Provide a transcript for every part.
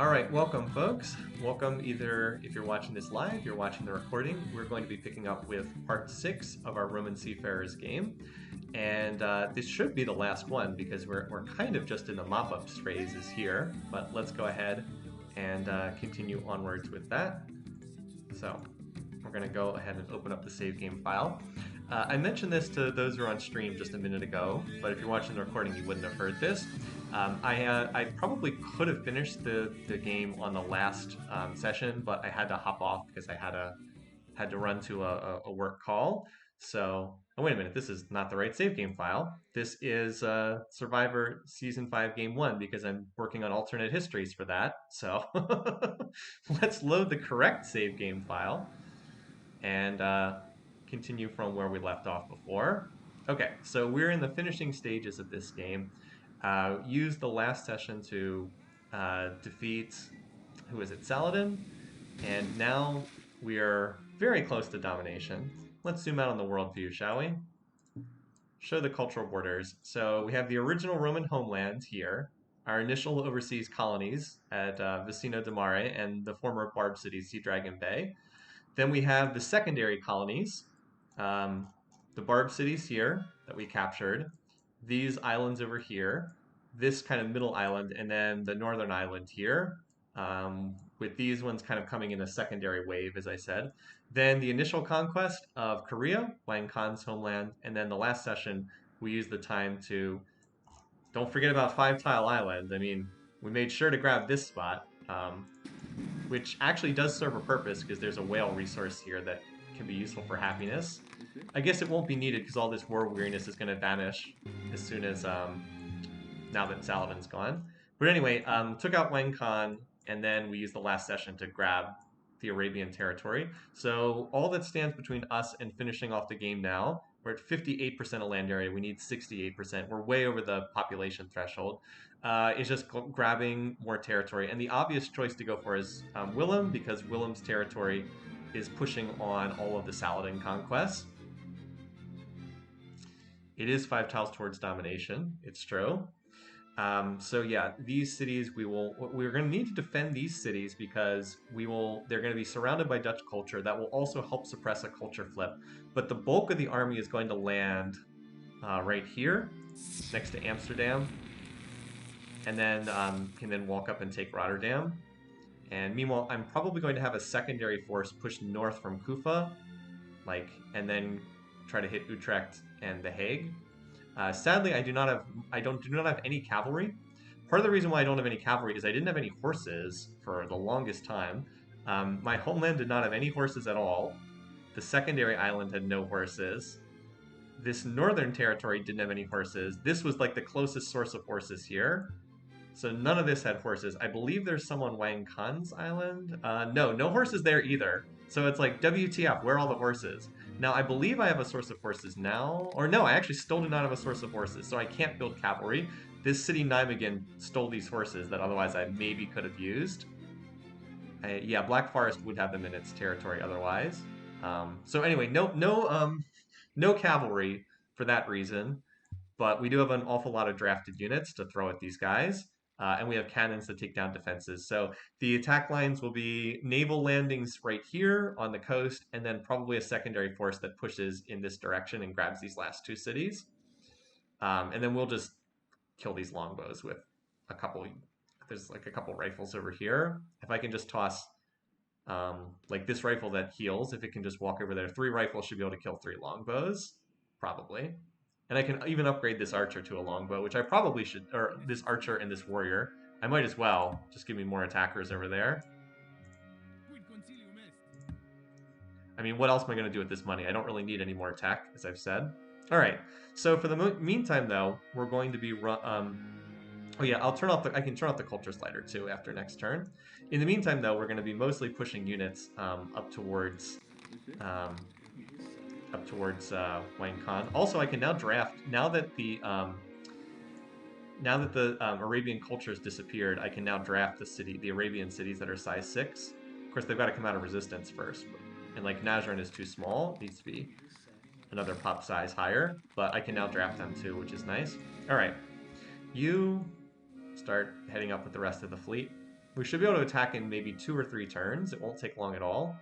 Alright, welcome folks. Welcome either if you're watching this live, you're watching the recording. We're going to be picking up with part 6 of our Roman Seafarers game. And this should be the last one because we're kind of just in the mop-up phases here. But let's go ahead and continue onwards with that. So we're going to go ahead and open up the save game file. I mentioned this to those who are on stream just a minute ago, but if you're watching the recording, you wouldn't have heard this. I probably could have finished the game on the last session, but I had to hop off because I had to run to a work call. So, oh wait a minute, this is not the right save game file. This is Survivor Season 5 Game 1 because I'm working on alternate histories for that. So let's load the correct save game file and continue from where we left off before. Okay, so we're in the finishing stages of this game. Used the last session to defeat, who is it, Saladin? And now we are very close to domination. Let's zoom out on the world view, shall we? Show the cultural borders. So we have the original Roman homeland here, our initial overseas colonies at Vicino de Mare and the former Barb City, Sea Dragon Bay. Then we have the secondary colonies, the Barb cities here that we captured, these islands over here, this kind of middle island, and then the northern island here, with these ones kind of coming in a secondary wave, as I said. Then the initial conquest of Korea, Wang Khan's homeland, and then the last session, we used the time to, don't forget about Five Tile Island. I mean, we made sure to grab this spot, which actually does serve a purpose because there's a whale resource here that can be useful for happiness. I guess it won't be needed because all this war weariness is going to vanish as soon as now that Saladin's gone. But anyway, took out Wang Khan, and then we used the last session to grab the Arabian territory. So all that stands between us and finishing off the game now, we're at 58% of land area. We need 68%. We're way over the population threshold. Is just grabbing more territory. And the obvious choice to go for is Willem, because Willem's territory is pushing on all of the Saladin conquests. It is 5 tiles towards domination. It's true. So yeah, these cities we're going to need to defend these cities because they're going to be surrounded by Dutch culture that will also help suppress a culture flip. But the bulk of the army is going to land right here next to Amsterdam, and then can then walk up and take Rotterdam. And meanwhile, I'm probably going to have a secondary force push north from Kufa, and then try to hit Utrecht and The Hague. Sadly, I do not have any cavalry. Part of the reason why I don't have any cavalry is I didn't have any horses for the longest time. My homeland did not have any horses at all. The secondary island had no horses. This northern territory didn't have any horses. This was like the closest source of horses here. So none of this had horses. I believe there's some on Wang Khan's island. No horses there either. So it's like, WTF, where are all the horses? Now, I believe I have a source of horses now. Or no, I actually still do not have a source of horses, so I can't build cavalry. This city Nijmegen stole these horses that otherwise I maybe could have used. Yeah, Black Forest would have them in its territory otherwise. So anyway, no cavalry for that reason. But we do have an awful lot of drafted units to throw at these guys. And we have cannons to take down defenses. So the attack lines will be naval landings right here on the coast, and then probably a secondary force that pushes in this direction and grabs these last two cities. And then we'll just kill these longbows with a couple. There's like a couple rifles over here. If I can just toss like this rifle that heals, if it can just walk over there, 3 rifles should be able to kill 3 longbows, probably. And I can even upgrade this archer to a longbow, which I probably should, or this archer and this warrior. I might as well. Just give me more attackers over there. I mean, what else am I going to do with this money? I don't really need any more attack, as I've said. All right. So for the meantime, though, we're going to be oh yeah, I can turn off the culture slider too after next turn. In the meantime, though, we're going to be mostly pushing units up towards Wang Khan. Also, I can now draft now that the Arabian culture has disappeared. I can now draft the Arabian cities that are size 6. Of course, they've got to come out of resistance first, and like Najran is too small, it needs to be another pop size higher. But I can now draft them too, which is nice. All right, you start heading up with the rest of the fleet. We should be able to attack in maybe 2 or 3 turns. It won't take long at all.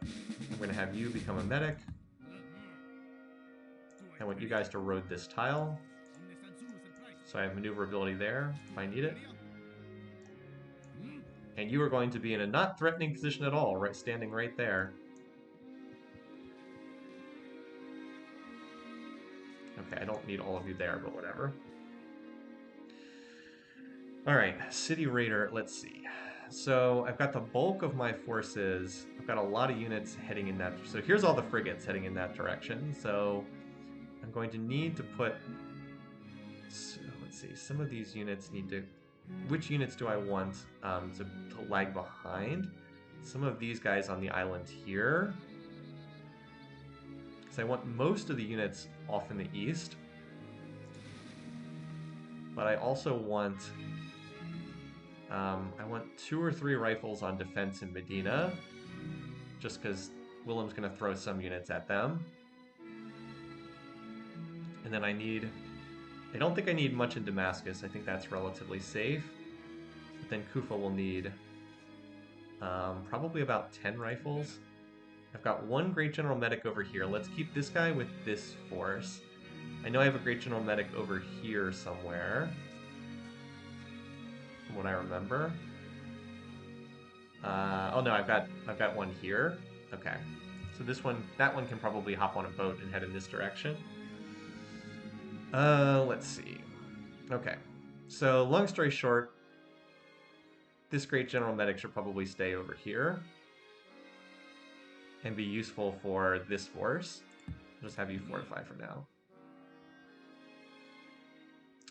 I'm going to have you become a medic. I want you guys to road this tile. So I have maneuverability there if I need it. And you are going to be in a not threatening position at all, right, standing right there. Okay, I don't need all of you there, but whatever. Alright, City Raider, let's see. So I've got the bulk of my forces. I've got a lot of units heading in that. So here's all the frigates heading in that direction. So I'm going to need to put. So let's see. Some of these units need to. Which units do I want to lag behind? Some of these guys on the island here. Because I want most of the units off in the east. But I also want. I want 2 or 3 rifles on defense in Medina, just because Willem's going to throw some units at them. And then I don't think I need much in Damascus. I think that's relatively safe. But then Kufa will need probably about 10 rifles. I've got 1 Great General Medic over here. Let's keep this guy with this force. I know I have a Great General Medic over here somewhere. From what I remember. Oh no, I've got one here. Okay, so that one can probably hop on a boat and head in this direction. Let's see. Okay, so long story short, this Great General Medic should probably stay over here and be useful for this force. I'll just have you fortify for now.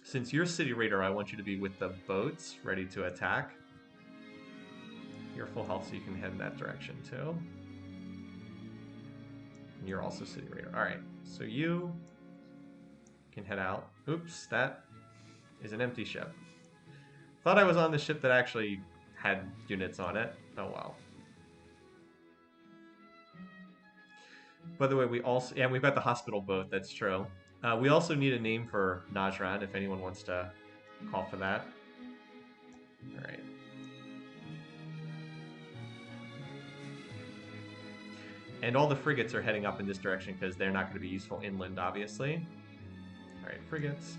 Since you're City Raider, I want you to be with the boats, ready to attack. You're full health, so you can head in that direction, too. And you're also City Raider. Alright, so you can head out. Oops, that is an empty ship. Thought I was on the ship that actually had units on it. Oh, well. By the way, we've got the hospital boat, that's true. We also need a name for Najran, if anyone wants to call for that. Alright. And all the frigates are heading up in this direction because they're not going to be useful inland, obviously. Alright, frigates.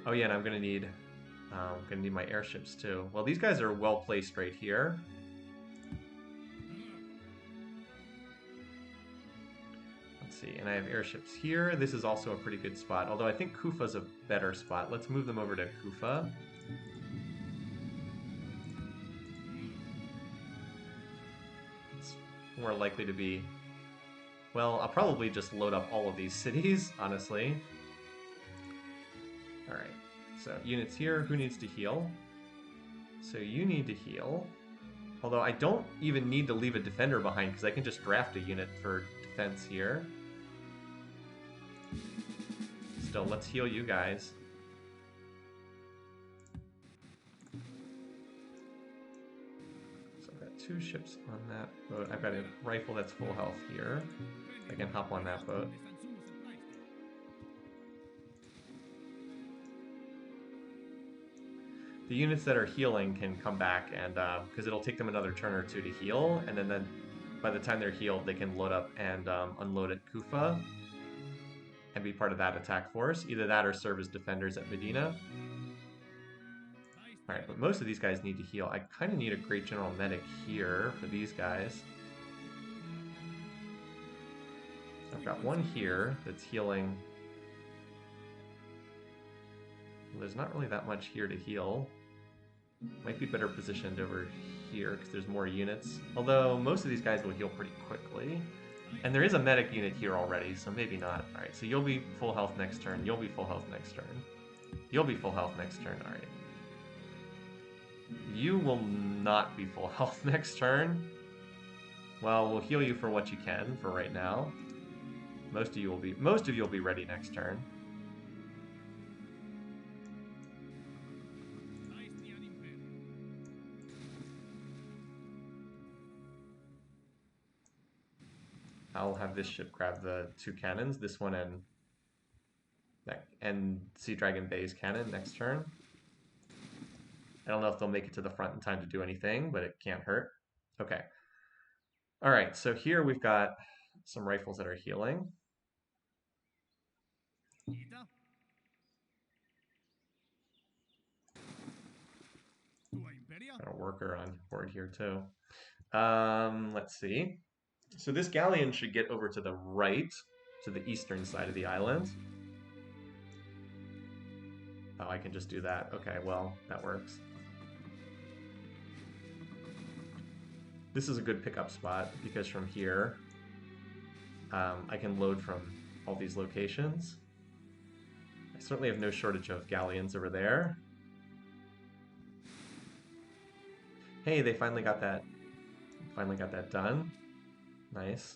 Oh yeah, and I'm going to need my airships too. Well, these guys are well placed right here. See, and I have airships here. This is also a pretty good spot, although I think Kufa's a better spot. Let's move them over to Kufa. It's more likely to be... Well, I'll probably just load up all of these cities, honestly. Alright, so units here. Who needs to heal? So you need to heal. Although I don't even need to leave a defender behind, because I can just draft a unit for defense here. Still, let's heal you guys. So I've got 2 ships on that boat. I've got a rifle that's full health here. I can hop on that boat. The units that are healing can come back, and because it'll take them another turn or 2 to heal, and then by the time they're healed, they can load up and unload at Kufa and be part of that attack force. Either that or serve as defenders at Medina. Alright, but most of these guys need to heal. I kind of need a Great General Medic here for these guys. I've got one here that's healing. Well, there's not really that much here to heal. Might be better positioned over here because there's more units. Although most of these guys will heal pretty quickly. And there is a medic unit here already, so maybe not. Alright, so you'll be full health next turn. You'll be full health next turn. You'll be full health next turn. Alright. You will not be full health next turn. Well, we'll heal you for what you can for right now. Most of you will be ready next turn. I'll have this ship grab the 2 cannons, this one and And Sea Dragon Bay's cannon next turn. I don't know if they'll make it to the front in time to do anything, but it can't hurt. Okay. All right, so here we've got some rifles that are healing. Got a worker on board here too. Let's see. So this galleon should get over to the right, to the eastern side of the island. Oh, I can just do that. Okay, well, that works. This is a good pickup spot because from here, I can load from all these locations. I certainly have no shortage of galleons over there. Hey, they finally got that. Done. Nice.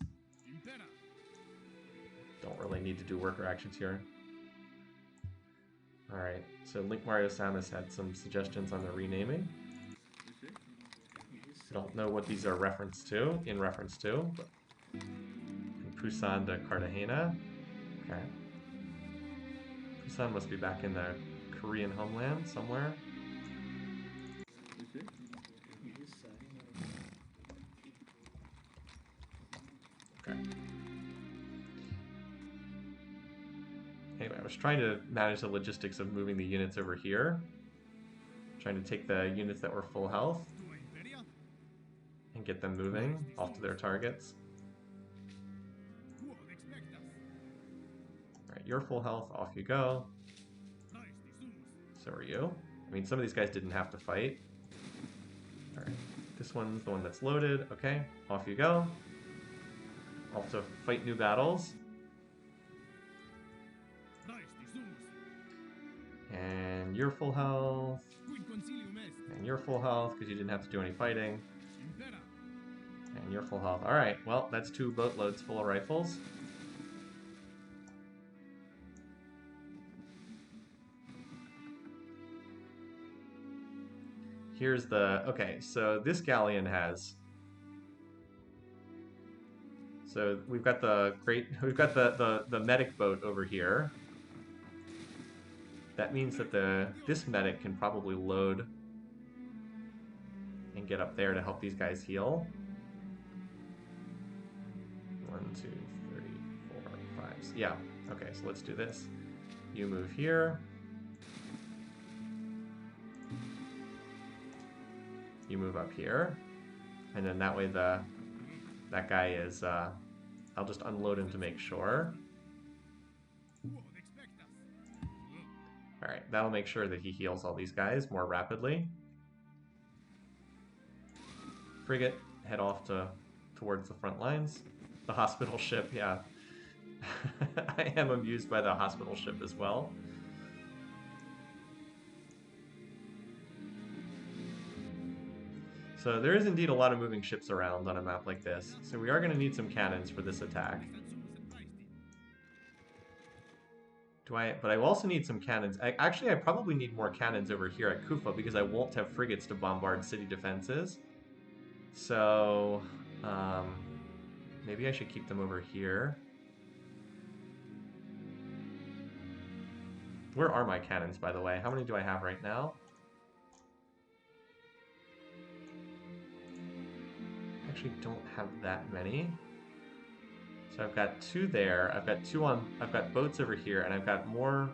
Don't really need to do worker actions here. All right. So Link Mario Samus had some suggestions on the renaming. I don't know what these are in reference to. But Busan to Cartagena. Okay. Busan must be back in the Korean homeland somewhere. Okay. Anyway, I was trying to manage the logistics of moving the units over here. Trying to take the units that were full health and get them moving off to their targets. Alright, you're full health, off you go. So are you. I mean, some of these guys didn't have to fight. Alright, this one's the one that's loaded. Okay, off you go. Off to fight new battles. And you're full health. And you're full health because you didn't have to do any fighting. And you're full health. Alright, well, that's 2 boatloads full of rifles. Here's the... Okay, so this galleon has... So we've got the the medic boat over here. That means that this medic can probably load and get up there to help these guys heal. 1, 2, 3, 4, 5. Yeah. Okay, so let's do this. You move here. You move up here. And then that way that guy is I'll just unload him to make sure. Alright, that'll make sure that he heals all these guys more rapidly. Frigate, head off towards the front lines. The hospital ship, yeah. I am amused by the hospital ship as well. So there is indeed a lot of moving ships around on a map like this. So we are going to need some cannons for this attack. But I also need some cannons. Actually, I probably need more cannons over here at Kufa because I won't have frigates to bombard city defenses. So, maybe I should keep them over here. Where are my cannons, by the way? How many do I have right now? I actually don't have that many. So I've got 2 there, I've got boats over here, and I've got more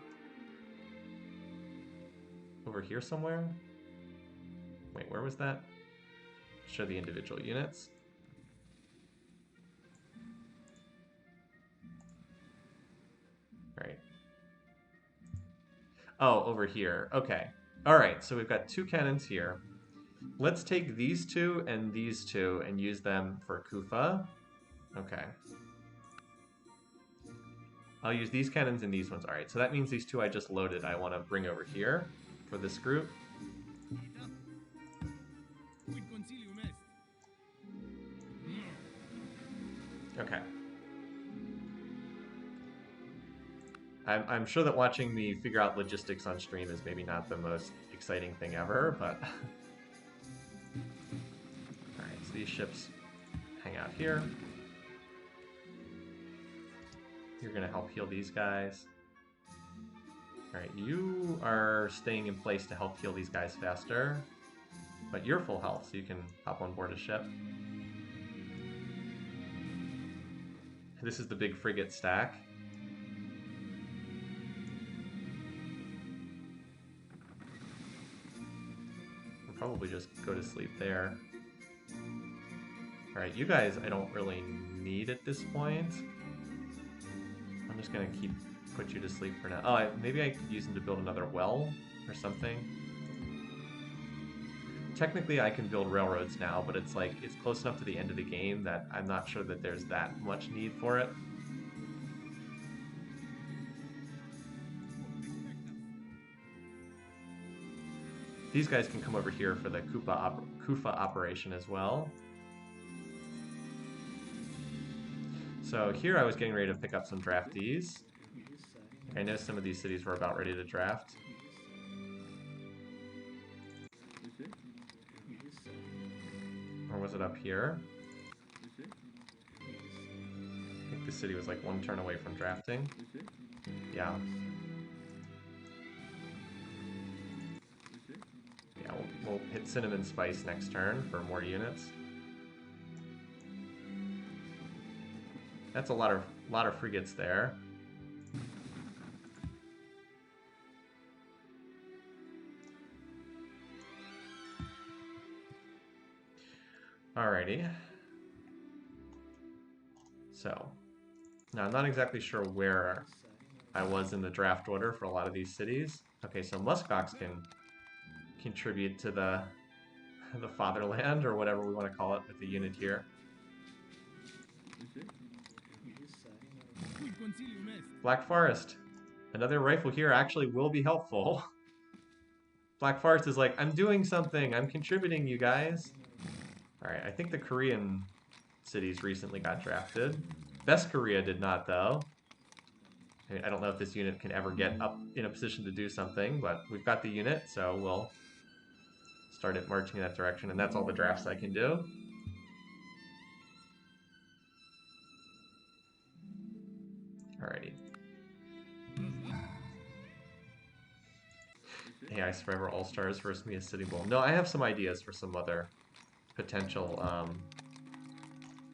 over here somewhere. Wait, where was that? Show the individual units. Right. Oh, over here. Okay. Alright, so we've got 2 cannons here. Let's take these 2 and these 2 and use them for Kufa. Okay. I'll use these cannons and these ones. Alright, so that means these 2 I just loaded I want to bring over here for this group. Okay. I'm sure that watching me figure out logistics on stream is maybe not the most exciting thing ever, but... Alright, so these ships hang out here. You're going to help heal these guys. Alright, you are staying in place to help heal these guys faster. But you're full health, so you can hop on board a ship. This is the big frigate stack. I'll probably just go to sleep there. Alright, you guys I don't really need at this point. I'm just gonna put you to sleep for now. Oh, maybe I could use them to build another well or something. Technically I can build railroads now, but it's like, it's close enough to the end of the game that I'm not sure that there's that much need for it. These guys can come over here for the Kufa operation as well. So here I was getting ready to pick up some draftees. I know some of these cities were about ready to draft. Or was it up here? I think the city was like one turn away from drafting. Yeah. Yeah, we'll hit Cinnamon Spice next turn for more units. That's a lot of frigates there. Alrighty. So, now I'm not exactly sure where I was in the draft order for a lot of these cities. Okay, so muskox can contribute to the fatherland, or whatever we want to call it, with the unit here. Black Forest. Another rifle here actually will be helpful. Black Forest is like, I'm doing something, I'm contributing, you guys. Alright, I think the Korean cities recently got drafted. Best Korea did not, though. I don't know if this unit can ever get up in a position to do something, but we've got the unit, so we'll start it marching in that direction, and that's all the drafts I can do. Alrighty. AI Survivor All-Stars versus me as City Bowl. No, I have some ideas for some other potential,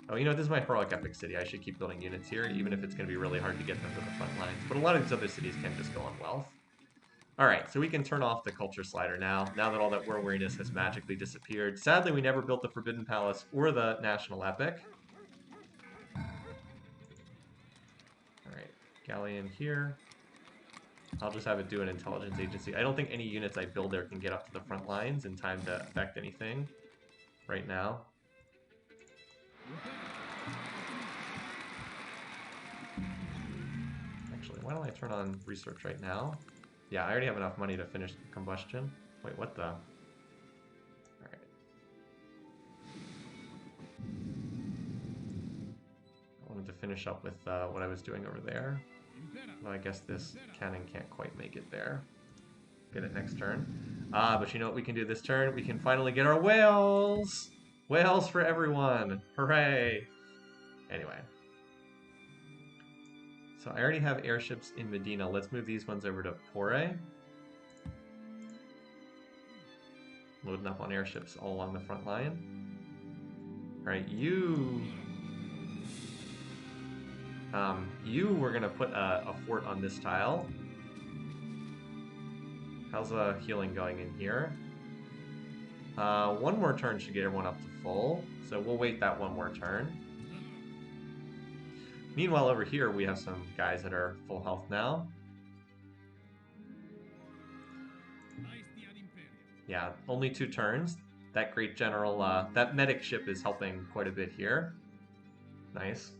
oh, you know, this is my Heroic Epic city. I should keep building units here, even if it's going to be really hard to get them to the front lines. But a lot of these other cities can just go on wealth. Alright, so we can turn off the culture slider now that all that war weariness has magically disappeared. Sadly, we never built the Forbidden Palace or the National Epic. Alright, Galleon here. I'll just have it do an intelligence agency. I don't think any units I build there can get up to the front lines in time to affect anything right now. Actually, why don't I turn on research right now? Yeah, I already have enough money to finish combustion. Wait, what the? Alright. I wanted to finish up with what I was doing over there. Well, I guess this cannon can't quite make it there. Get it next turn. But you know what we can do this turn? We can finally get our whales! Whales for everyone! Hooray! Anyway. So I already have airships in Medina. Let's move these ones over to Pore. Loading up on airships all along the front line. Alright, you we're gonna put a fort on this tile. How's the healing going in here? One more turn should get everyone up to full, so we'll wait that one more turn. Meanwhile, over here we have some guys that are full health now. Yeah, only 2 turns. That great general, that medic ship is helping quite a bit here. Nice.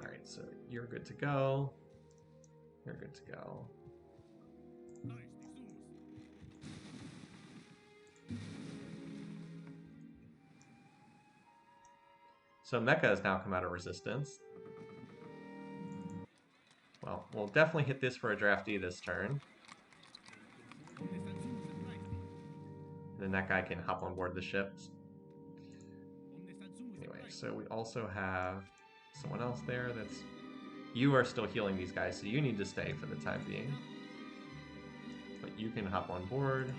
Alright, so you're good to go. You're good to go. So Mecha has now come out of resistance. Well, we'll definitely hit this for a draftee this turn. And then that guy can hop on board the ships. Anyway, so we also have someone else there that's... You are still healing these guys, so you need to stay for the time being. But you can hop on board.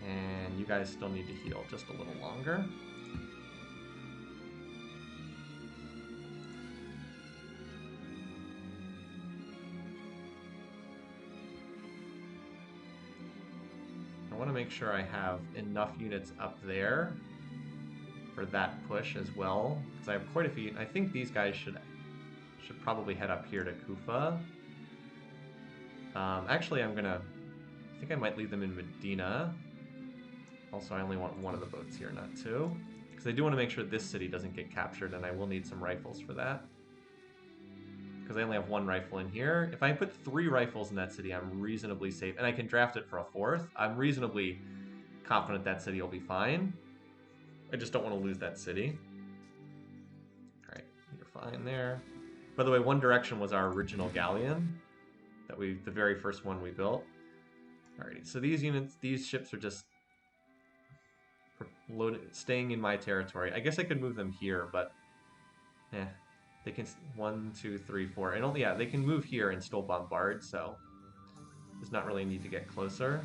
And you guys still need to heal just a little longer. I want to make sure I have enough units up there for that push as well, because I have quite a few. I think these guys should probably head up here to Kufa. Actually, I think I might leave them in Medina. Also, I only want one of the boats here, not two. Because I do want to make sure this city doesn't get captured, and I will need some rifles for that. Because I only have one rifle in here. If I put 3 rifles in that city, I'm reasonably safe. And I can draft it for a 4th. I'm reasonably confident that city will be fine. I just don't want to lose that city. Alright, you're fine there. By the way, One Direction was our original galleon. The very first one we built. Alrighty, so these ships are just staying in my territory. I guess I could move them here, but they can 1, 2, 3, 4, and only they can move here and still bombard. So there's not really a need to get closer.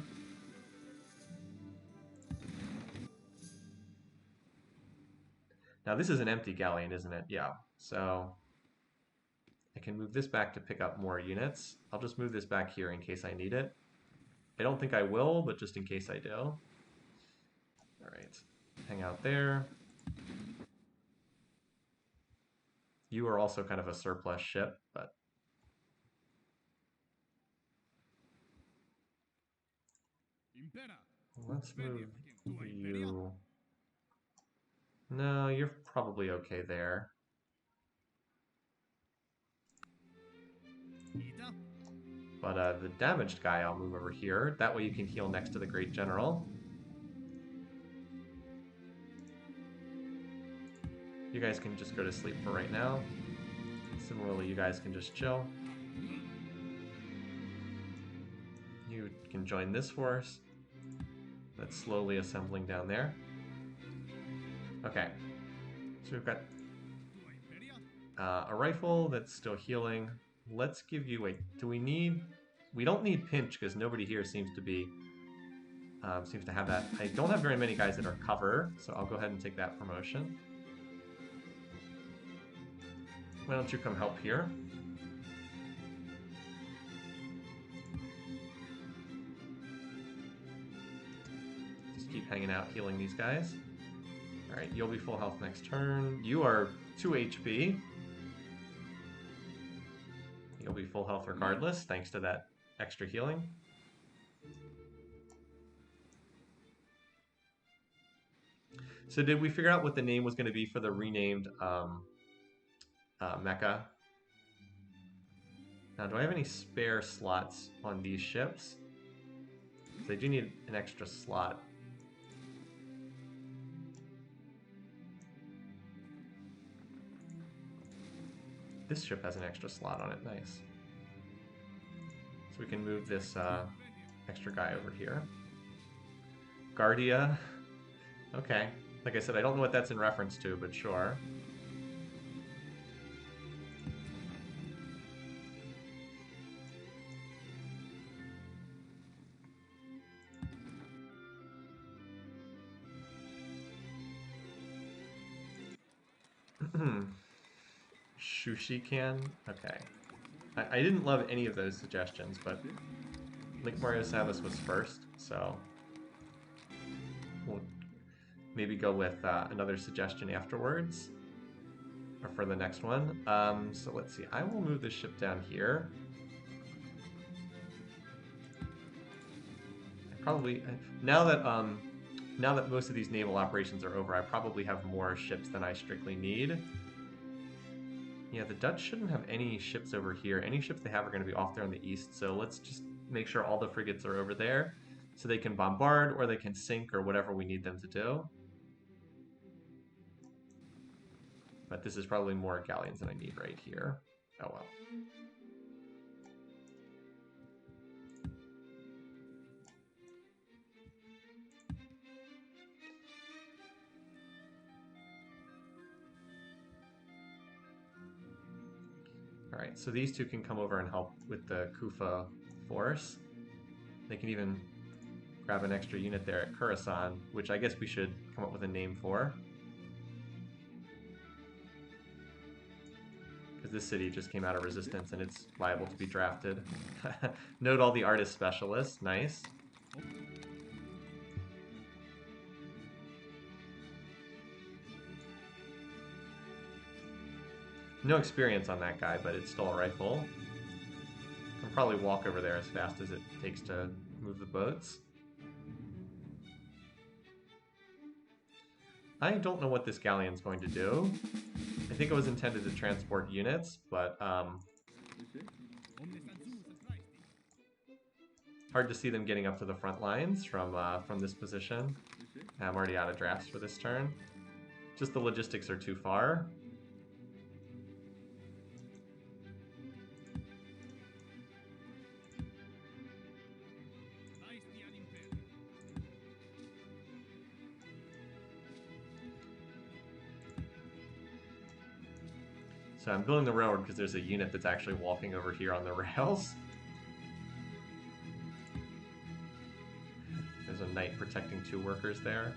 Now this is an empty galleon, isn't it? Yeah. So I can move this back to pick up more units. I'll just move this back here in case I need it. I don't think I will, but just in case I do. All right. Hang out there. You are also kind of a surplus ship, but... Let's move you... No, you're probably okay there. But the damaged guy I'll move over here. That way you can heal next to the Great General. You guys can just go to sleep for right now. Similarly, you guys can just chill. You can join this force that's slowly assembling down there. Okay, so we've got a rifle that's still healing. Let's give you... Wait, do we need... We don't need pinch because nobody here seems to have that. I don't have very many guys that are cover, so I'll go ahead and take that promotion. Why don't you come help here? Just keep hanging out, healing these guys. Alright, you'll be full health next turn. You are 2 HP. You'll be full health regardless, thanks to that extra healing. So did we figure out what the name was going to be for the renamed mecha? Now, do I have any spare slots on these ships? Because I do need an extra slot. This ship has an extra slot on it, nice. So we can move this extra guy over here. Guardia. Okay. Like I said, I don't know what that's in reference to, but sure. Sushi can? Okay. I didn't love any of those suggestions, but Link Mario Savas was first, so we'll maybe go with another suggestion afterwards, or for the next one. So let's see, I will move this ship down here. Now that most of these naval operations are over, I probably have more ships than I strictly need. Yeah, the Dutch shouldn't have any ships over here. Any ships they have are going to be off there on the east, so let's just make sure all the frigates are over there so they can bombard or they can sink or whatever we need them to do. But this is probably more galleons than I need right here. Oh well. Alright, so these two can come over and help with the Kufa force. They can even grab an extra unit there at Khorasan, which I guess we should come up with a name for. Because this city just came out of resistance and it's liable to be drafted. Note all the artist specialists, nice. No experience on that guy, but it's still a rifle. Can probably walk over there as fast as it takes to move the boats. I don't know what this galleon's going to do. I think it was intended to transport units, but hard to see them getting up to the front lines from this position. I'm already out of drafts for this turn. Just the logistics are too far. So I'm building the railroad because there's a unit that's actually walking over here on the rails. There's a knight protecting two workers there.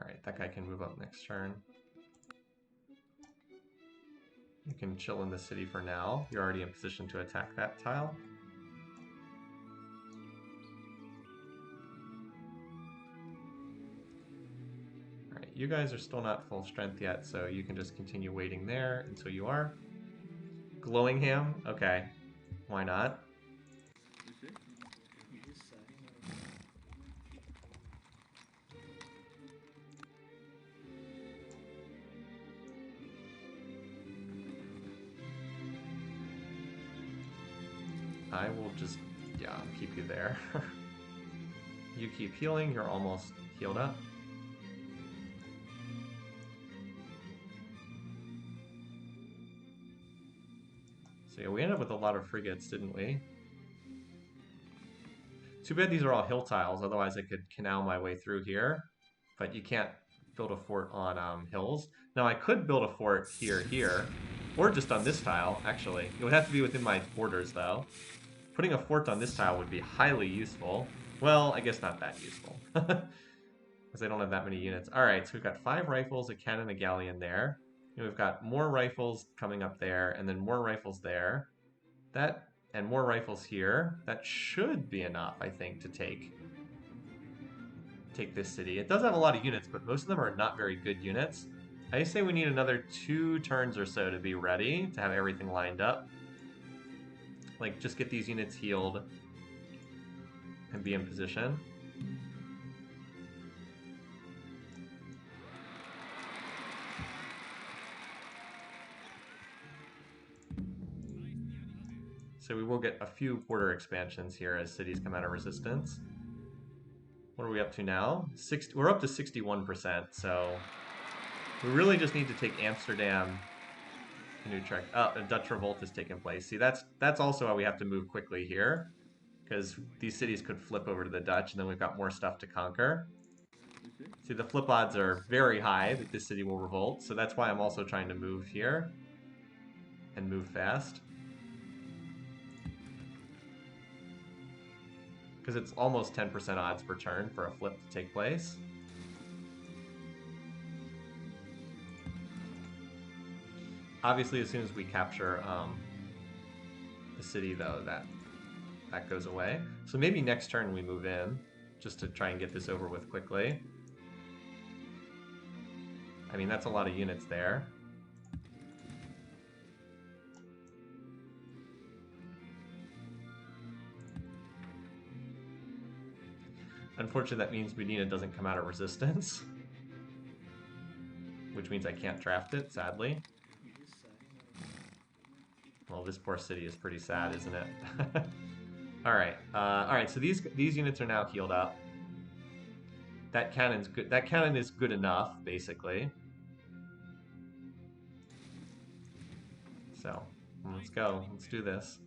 Alright, that guy can move up next turn. You can chill in the city for now. You're already in position to attack that tile. Alright, you guys are still not full strength yet, so you can just continue waiting there until you are. Glowingham? Okay. Why not? I will just, yeah, keep you there. You keep healing, you're almost healed up. So yeah, we ended up with a lot of frigates, didn't we? Too bad these are all hill tiles, otherwise I could canal my way through here. But you can't build a fort on hills. Now I could build a fort here, or just on this tile, actually. It would have to be within my borders, though. Putting a fort on this tile would be highly useful. Well, I guess not that useful. Because I don't have that many units. Alright, so we've got 5 rifles, a cannon, a galleon there. And we've got more rifles coming up there, and then more rifles there. That, and more rifles here. That should be enough, I think, to take this city. It does have a lot of units, but most of them are not very good units. I say we need another 2 turns or so to be ready, to have everything lined up. Like, just get these units healed and be in position. So we will get a few border expansions here as cities come out of resistance. What are we up to now? We're up to 61%, so we really just need to take Amsterdam and Utrecht. Oh, a Dutch revolt has taken place. See, that's also why we have to move quickly here, because these cities could flip over to the Dutch, and then we've got more stuff to conquer. See, the flip odds are very high that this city will revolt, so that's why I'm also trying to move here and move fast. Because it's almost 10% odds per turn for a flip to take place. Obviously, as soon as we capture the city, though, that goes away. So maybe next turn we move in, just to try and get this over with quickly. I mean, that's a lot of units there. Unfortunately, that means Medina doesn't come out of resistance. Which means I can't draft it, sadly. Well, this poor city is pretty sad, isn't it? Alright, so these units are now healed up. That cannon's good. That cannon is good enough, basically. So, let's go. Let's do this.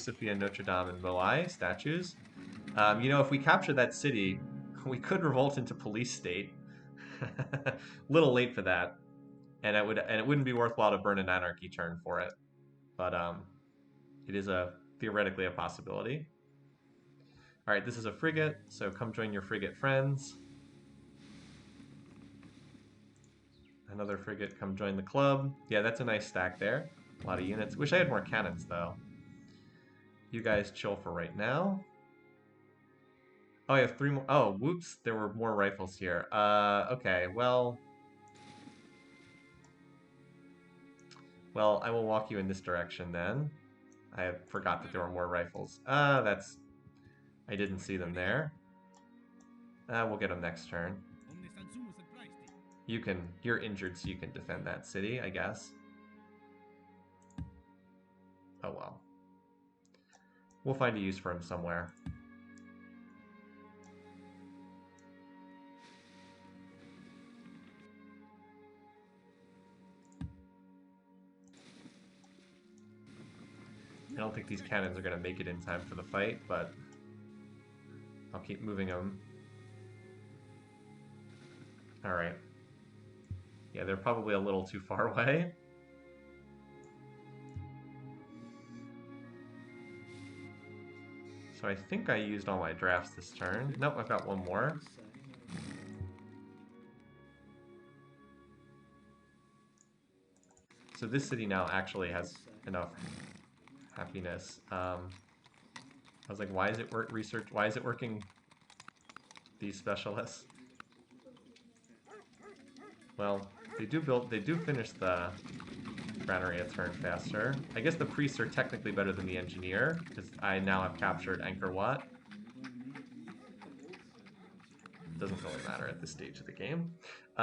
Sophia, Notre Dame, and Moai statues. You know, if we capture that city, we could revolt into police state. Little late for that, and it wouldn't be worthwhile to burn an anarchy turn for it. But it is theoretically a possibility. All right, this is a frigate, so come join your frigate friends. Another frigate, come join the club. Yeah, that's a nice stack there. A lot of units. Wish I had more cannons, though. You guys chill for right now. Oh, I have 3 more. Oh, whoops, there were more rifles here. Okay, well... Well, I will walk you in this direction, then. I forgot that there were more rifles. That's... I didn't see them there. We'll get them next turn. You're injured, so you can defend that city, I guess. Oh well. We'll find a use for him somewhere. I don't think these cannons are going to make it in time for the fight, but I'll keep moving them. Alright. Yeah, they're probably a little too far away. So I think I used all my drafts this turn. Nope, I've got one more. So this city now actually has enough happiness. I was like, why is it research? Why is it working? These specialists. Well, they do finish the granary a turn faster. I guess the priests are technically better than the engineer because I now have captured Angkor Wat. Doesn't really matter at this stage of the game. So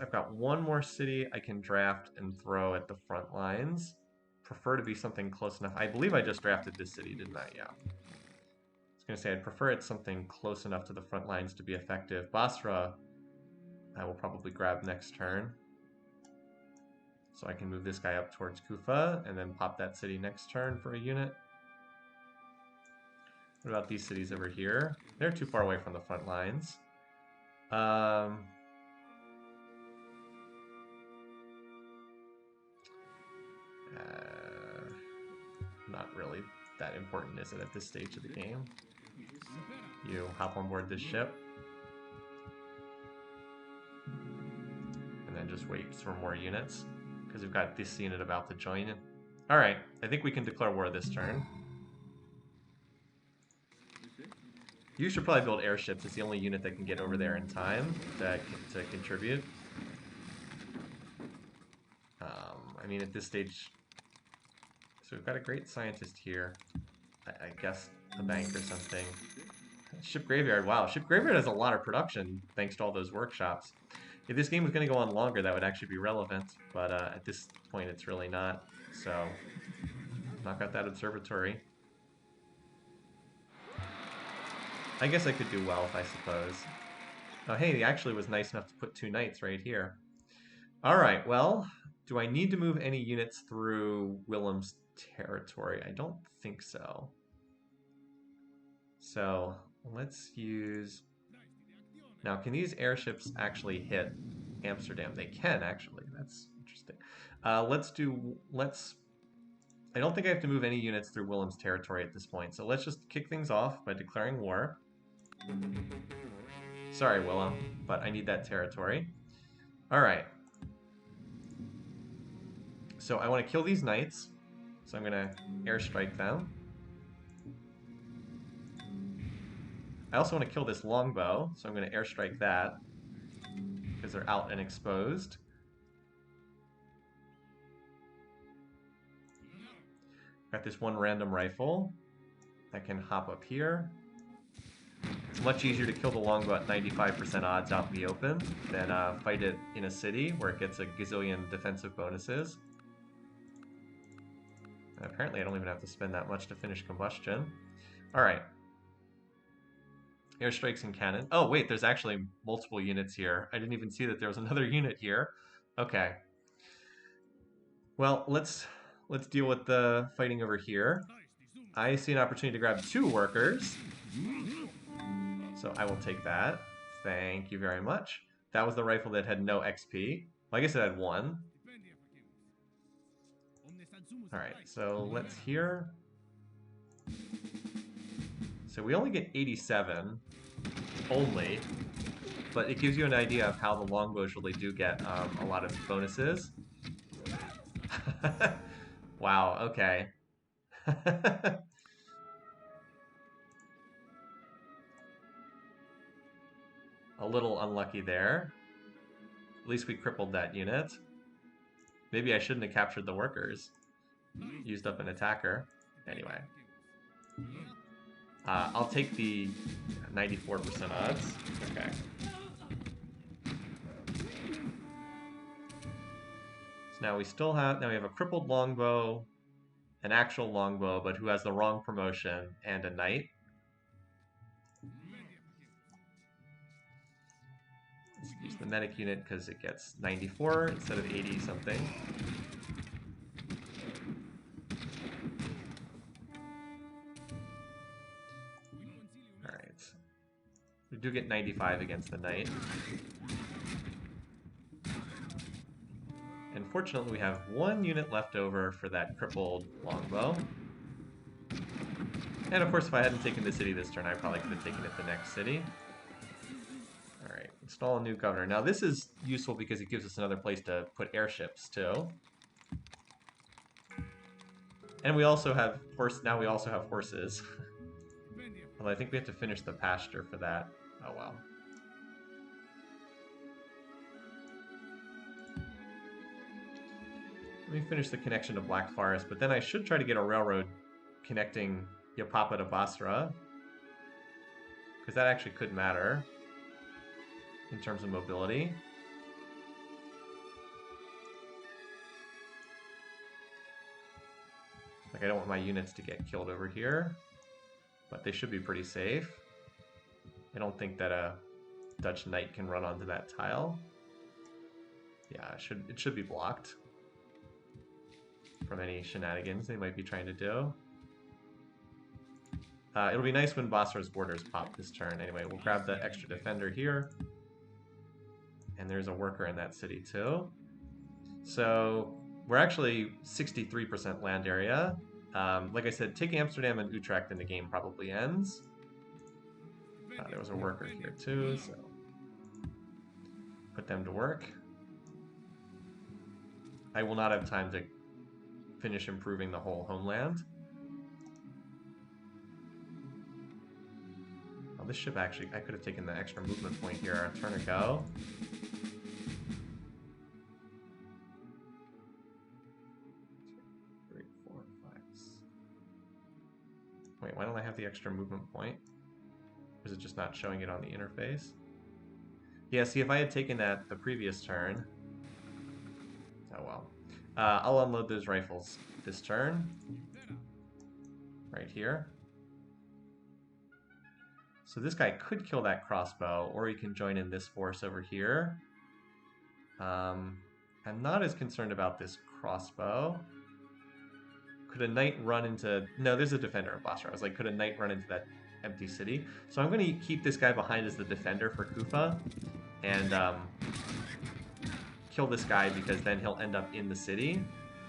I've got one more city I can draft and throw at the front lines. Prefer to be something close enough. I believe I just drafted this city, didn't I? Yeah. I was going to say I'd prefer it something close enough to the front lines to be effective. Basra, I will probably grab next turn. So I can move this guy up towards Kufa and then pop that city next turn for a unit. What about these cities over here? They're too far away from the front lines. Not really that important, is it, at this stage of the game? You hop on board this ship. And then just wait for more units. Because we've got this unit about to join. Alright, I think we can declare war this turn. You should probably build airships. It's the only unit that can get over there in time to contribute. I mean, at this stage... So we've got a great scientist here. I guess a bank or something. Ship Graveyard. Wow, Ship Graveyard has a lot of production thanks to all those workshops. If this game was going to go on longer, that would actually be relevant. But at this point, it's really not. So, knock out that observatory. I guess I could do well, I suppose. Oh, hey, he actually was nice enough to put 2 knights right here. Alright, well, do I need to move any units through Willem's territory? I don't think so. So, let's use... Now, can these airships actually hit Amsterdam? They can, actually. That's interesting. Let's... I don't think I have to move any units through Willem's territory at this point, so let's just kick things off by declaring war. Sorry, Willem, but I need that territory. Alright. So I want to kill these knights, so I'm going to airstrike them. I also want to kill this longbow, so I'm going to airstrike that, because they're out and exposed. Got this one random rifle that can hop up here. It's much easier to kill the longbow at 95% odds out in the open than fight it in a city where it gets a gazillion defensive bonuses. And apparently I don't even have to spend that much to finish combustion. Alright. Airstrikes and cannon. Oh wait, there's actually multiple units here. I didn't even see that there was another unit here. Okay. Well, let's deal with the fighting over here. I see an opportunity to grab 2 workers. So I will take that. Thank you very much. That was the rifle that had no XP. Well, I guess it had 1. Alright, so let's hear. So we only get 87. Only. But it gives you an idea of how the longbows really do get a lot of bonuses. Wow, okay. A little unlucky there. At least we crippled that unit. Maybe I shouldn't have captured the workers. Used up an attacker. Anyway. I'll take the 94% odds. Okay. So now we still have, now we have a crippled longbow, an actual longbow, but who has the wrong promotion, and a knight. Let's use the medic unit because it gets 94 instead of 80 something. Alright. We do get 95 against the knight. And fortunately we have 1 unit left over for that crippled longbow. And of course if I hadn't taken the city this turn, I probably could have taken it the next city. Alright, install a new governor. Now this is useful because it gives us another place to put airships too. And we also have now we also have horses. Although I think we have to finish the pasture for that. Oh well. Let me finish the connection to Black Forest, but then I should try to get a railroad connecting Yapapa to Basra. Because that actually could matter in terms of mobility. Like, I don't want my units to get killed over here, but they should be pretty safe. I don't think that a Dutch knight can run onto that tile. Yeah, it should be blocked from any shenanigans they might be trying to do. It'll be nice when Basra's borders pop this turn. Anyway, we'll grab the extra defender here. And there's a worker in that city too. So we're actually 63% land area. Like I said, take Amsterdam and Utrecht and the game probably ends. There was a worker here too, so put them to work. I will not have time to finish improving the whole homeland. Oh, this ship actually, I could have taken the extra movement point here a turn ago. Wait, why don't I have the extra movement point? Or is it just not showing it on the interface? Yeah, see, if I had taken that the previous turn... Oh well. I'll unload those rifles this turn. Right here. So this guy could kill that crossbow, or he can join in this force over here. I'm not as concerned about this crossbow. Could a knight run into... No, there's a defender in Basra. I was like, could a knight run into that empty city? So I'm going to keep this guy behind as the defender for Kufa. And kill this guy because then he'll end up in the city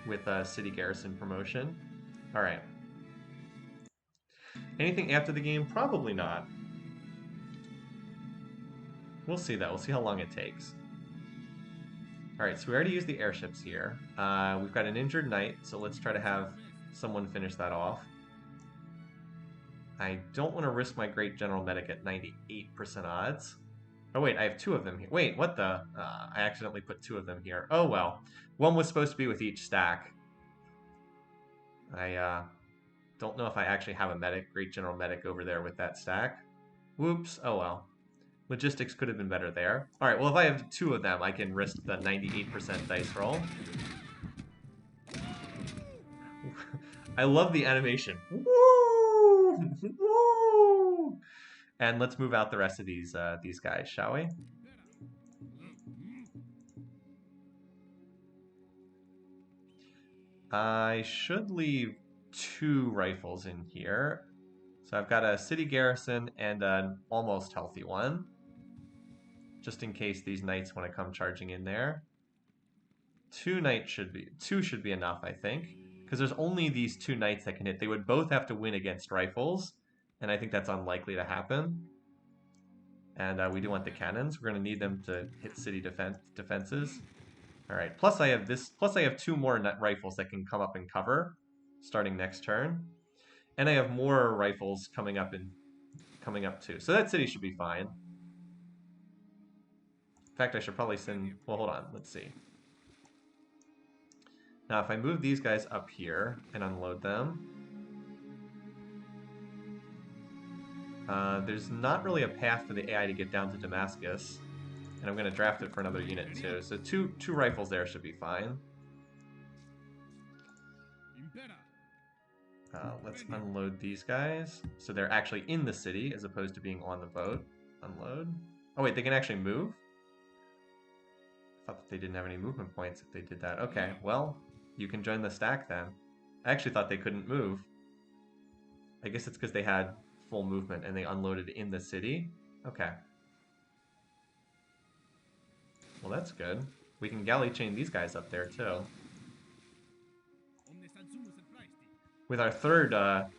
with a city garrison promotion. Alright. Anything after the game? Probably not. We'll see though. We'll see how long it takes. Alright, so we already used the airships here. We've got an injured knight, so let's try to have someone finish that off. I don't want to risk my Great General Medic at 98% odds. Oh wait, I have 2 of them here. Wait, what the? I accidentally put 2 of them here. Oh well. One was supposed to be with each stack. I don't know if I actually have a medic, Great General Medic over there with that stack. Whoops, oh well. Logistics could have been better there. Alright, well if I have 2 of them, I can risk the 98% dice roll. I love the animation. Woo! Woo! And let's move out the rest of these guys, shall we? I should leave 2 rifles in here. So I've got a city garrison and an almost healthy one, just in case these knights want to come charging in there. 2 should be enough, I think, because there's only these 2 knights that can hit. They would both have to win against rifles, and I think that's unlikely to happen. And we do want the cannons. We're going to need them to hit city defenses. All right. Plus I have this. Plus I have 2 more rifles that can come up and cover, starting next turn, and I have more rifles coming up too. So that city should be fine. In fact, I should probably send. Well, hold on. Let's see. Now, if I move these guys up here and unload them, there's not really a path for the AI to get down to Damascus, and I'm going to draft it for another unit too. So two rifles there should be fine. Let's unload these guys. So they're actually in the city as opposed to being on the boat. Unload. Oh wait, they can actually move? I thought that they didn't have any movement points if they did that. Okay, well, you can join the stack then. I actually thought they couldn't move. I guess it's because they had full movement and they unloaded in the city. Okay. Well, that's good. We can galley chain these guys up there too. With our third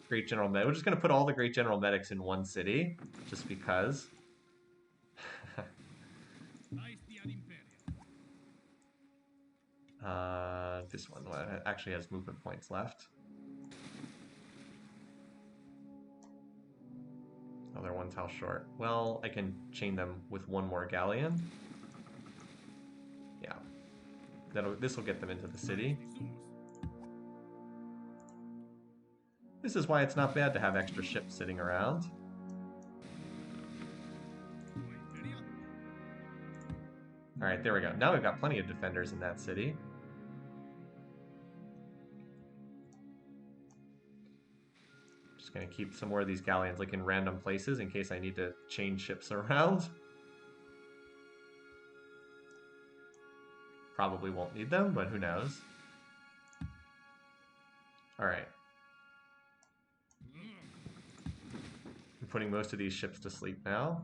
Great General Medic, we're just going to put all the Great General Medics in one city, just because. This one actually has movement points left. Oh, they're 1 tile short. Well, I can chain them with 1 more galleon. Yeah. This will get them into the city. This is why it's not bad to have extra ships sitting around. Alright, there we go. Now we've got plenty of defenders in that city. Just going to keep some more of these galleons like in random places in case I need to change ships around. Probably won't need them, but who knows. Alright. I'm putting most of these ships to sleep now.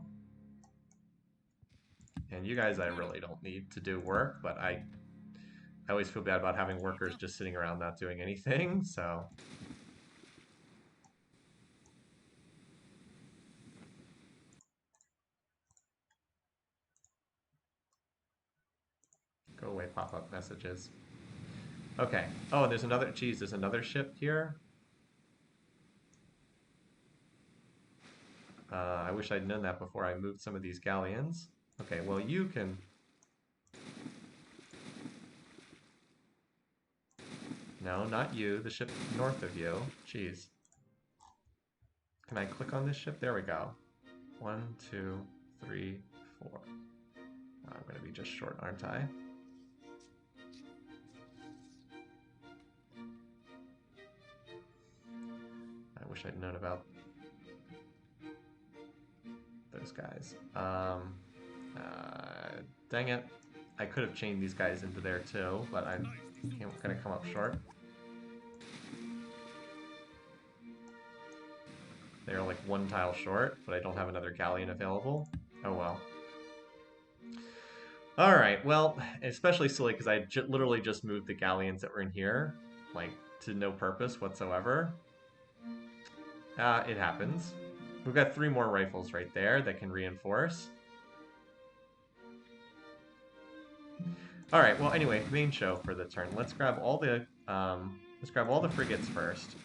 And you guys I really don't need to do work, but I always feel bad about having workers just sitting around not doing anything, so... Go away, pop-up messages. Okay. Oh, there's another... Geez, there's another ship here? I wish I'd known that before I moved some of these galleons. Okay, well, you can... No, not you. The ship north of you. Jeez. Can I click on this ship? There we go. 1, 2, 3, 4. I'm going to be just short, aren't I? I wish I'd known about those guys. Dang it. I could have chained these guys into there too, but I'm going to come up short. They're like 1 tile short, but I don't have another galleon available. Oh well. Alright, well, especially silly because I literally just moved the galleons that were in here, like, to no purpose whatsoever. It happens. We've got 3 more rifles right there that can reinforce. Alright, well anyway, main show for the turn. Let's grab all the frigates first.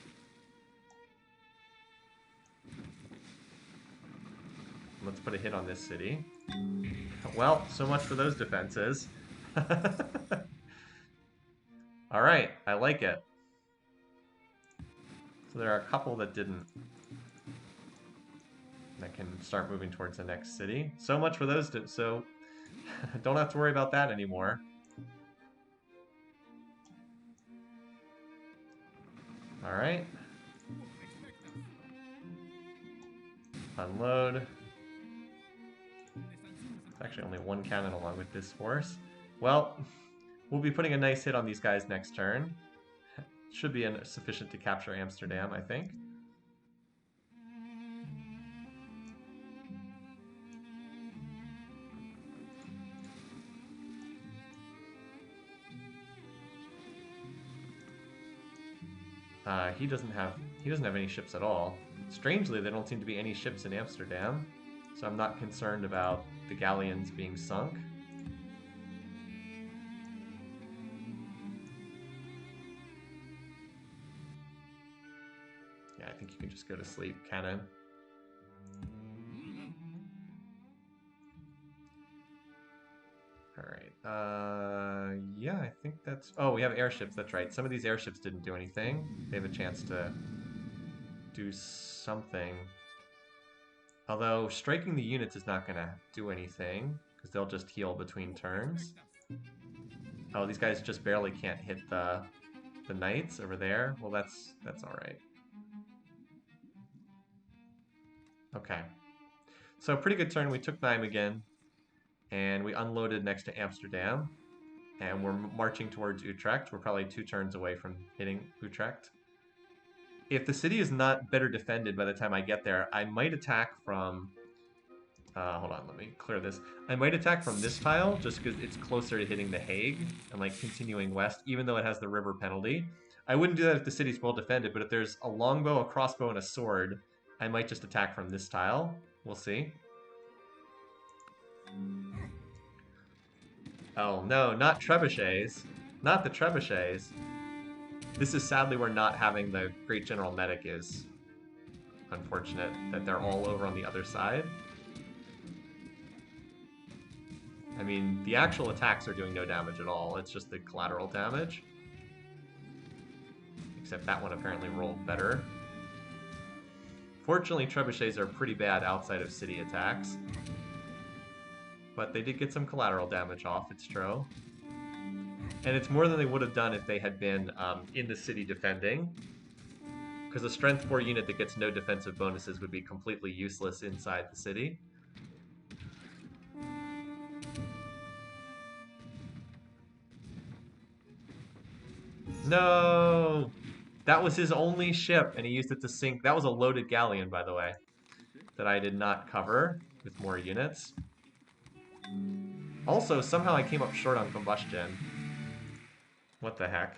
Let's put a hit on this city. Well, so much for those defenses. Alright, I like it. So there are a couple that didn't. That can start moving towards the next city. So much for those, so don't have to worry about that anymore. Alright. Unload. Actually only 1 cannon along with this force. Well, we'll be putting a nice hit on these guys next turn. Should be sufficient to capture Amsterdam, I think. He doesn't have any ships at all. Strangely, there don't seem to be any ships in Amsterdam, so I'm not concerned about the galleons being sunk. Yeah, I think you can just go to sleep, cannon. Alright, yeah, I think that's... Oh, we have airships, that's right. Some of these airships didn't do anything. They have a chance to do something. Although, striking the units is not going to do anything, because they'll just heal between turns. Oh, these guys just barely can't hit the knights over there. Well, that's alright. Okay. So, pretty good turn. We took Nijmegen, and we unloaded next to Amsterdam. And we're marching towards Utrecht. We're probably 2 turns away from hitting Utrecht. If the city is not better defended by the time I get there, I might attack from... hold on, let me clear this. I might attack from this tile, just because it's closer to hitting the Hague, and like continuing west, even though it has the river penalty. I wouldn't do that if the city's well defended, but if there's a longbow, a crossbow, and a sword, I might just attack from this tile. We'll see. Oh no, not trebuchets. Not the trebuchets. This is sadly where not having the Great General Medic is unfortunate, that they're all over on the other side. I mean, the actual attacks are doing no damage at all, it's just the collateral damage. Except that one apparently rolled better. Fortunately, trebuchets are pretty bad outside of city attacks. But they did get some collateral damage off, it's true. And it's more than they would have done if they had been in the city defending. Because a strength 4 unit that gets no defensive bonuses would be completely useless inside the city. No! That was his only ship, and he used it to sink. That was a loaded galleon, by the way, that I did not cover with more units. Also, somehow I came up short on combustion. What the heck?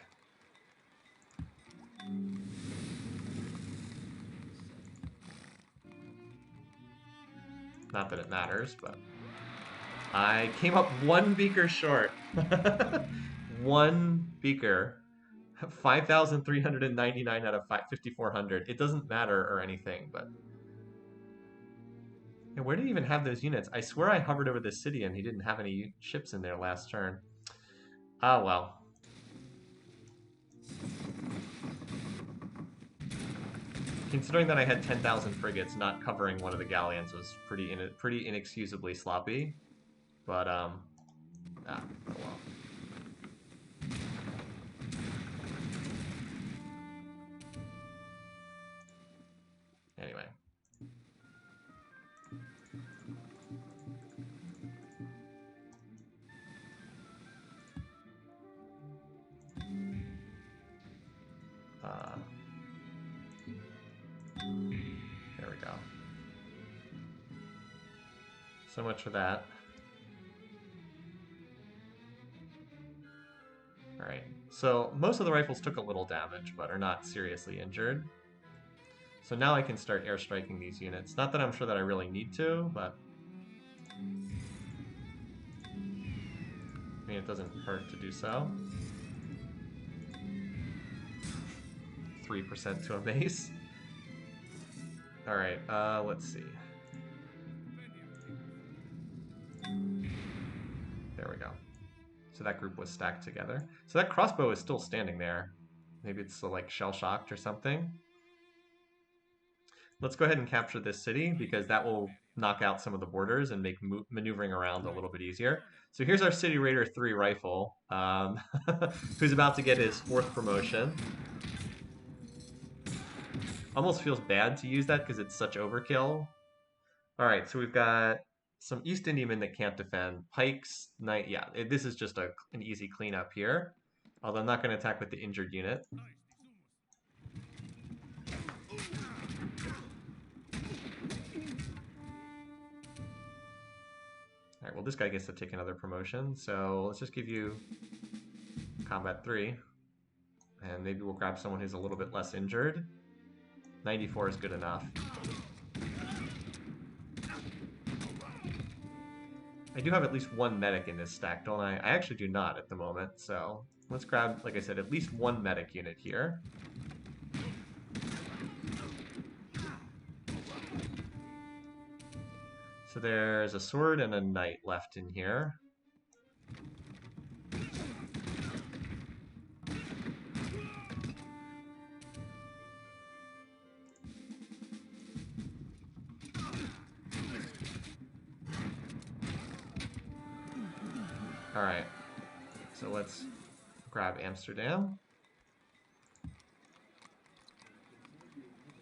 Not that it matters, but... I came up 1 beaker short. 1 beaker. 5,399 out of 5,400. It doesn't matter or anything, but... Yeah, where did he even have those units? I swear I hovered over this city and he didn't have any ships in there last turn. Ah, well. Considering that I had 10,000 frigates, not covering one of the galleons was pretty inexcusably sloppy. But, oh well. Anyway. There we go. So much for that. Alright, so most of the rifles took a little damage, but are not seriously injured. So now I can start airstriking these units. Not that I'm sure that I really need to, but... I mean, it doesn't hurt to do so. 3% to a base. Alright, let's see. There we go. So that group was stacked together. So that crossbow is still standing there. Maybe it's like shell-shocked or something. Let's go ahead and capture this city, because that will knock out some of the borders and make maneuvering around a little bit easier. So here's our City Raider 3 rifle, who's about to get his 4th promotion. Almost feels bad to use that because it's such overkill. Alright, so we've got some East Indiamen that can't defend. Pikes, Knight, yeah, this is just an easy cleanup here. Although I'm not going to attack with the injured unit. Alright, well this guy gets to take another promotion, so let's just give you Combat 3. And maybe we'll grab someone who's a little bit less injured. 94 is good enough. I do have at least one medic in this stack, don't I? I actually do not at the moment, so let's grab, like I said, at least one medic unit here. So there's a sword and a knight left in here. Alright, so let's grab Amsterdam.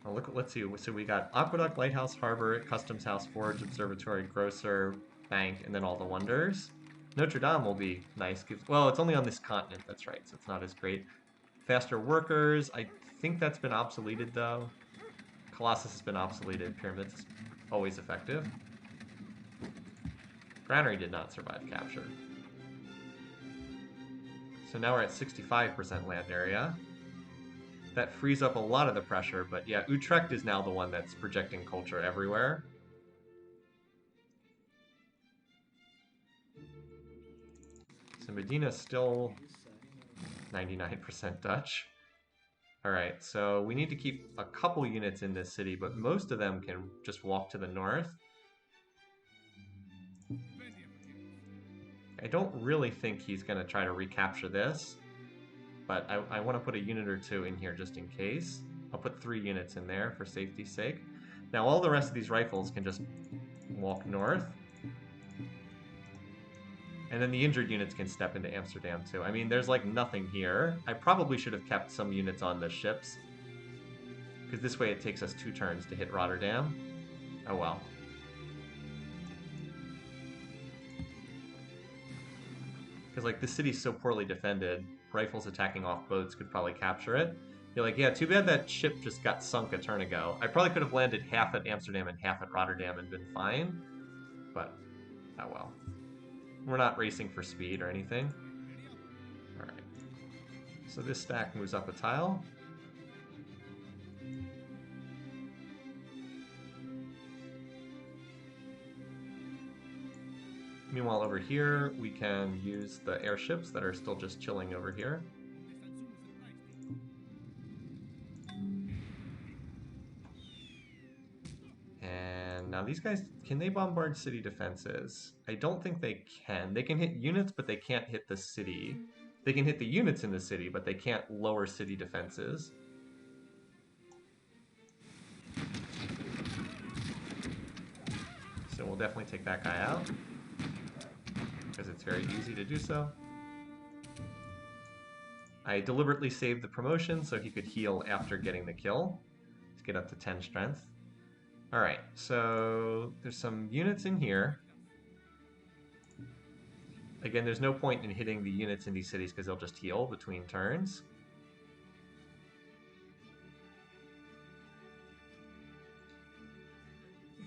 Oh, let's see, so we got Aqueduct, Lighthouse, Harbor, Customs House, Forge, Observatory, Grocer, Bank, and then all the wonders. Notre Dame will be nice. Well, it's only on this continent, that's right, so it's not as great. Faster workers, I think that's been obsoleted though. Colossus has been obsoleted, Pyramids always effective. Granary did not survive capture. So now we're at 65% land area. That frees up a lot of the pressure, but yeah, Utrecht is now the one that's projecting culture everywhere. So Medina's still 99% Dutch. Alright, so we need to keep a couple units in this city, but most of them can just walk to the north. I don't really think he's going to try to recapture this, but I want to put a unit or two in here just in case. I'll put 3 units in there for safety's sake. Now all the rest of these rifles can just walk north. And then the injured units can step into Amsterdam too. I mean, there's like nothing here. I probably should have kept some units on the ships, because this way it takes us 2 turns to hit Rotterdam. Oh well. Because like this city's so poorly defended, rifles attacking off boats could probably capture it. You're like, yeah, too bad that ship just got sunk a turn ago. I probably could have landed half at Amsterdam and half at Rotterdam and been fine. But, oh well. We're not racing for speed or anything. Alright. So this stack moves up a tile. Meanwhile, over here, we can use the airships that are still just chilling over here. And now these guys, can they bombard city defenses? I don't think they can. They can hit units, but they can't hit the city. They can hit the units in the city, but they can't lower city defenses. So we'll definitely take that guy out, because it's very easy to do so. I deliberately saved the promotion so he could heal after getting the kill to get up to 10 strength. Alright, so there's some units in here. Again, there's no point in hitting the units in these cities because they'll just heal between turns.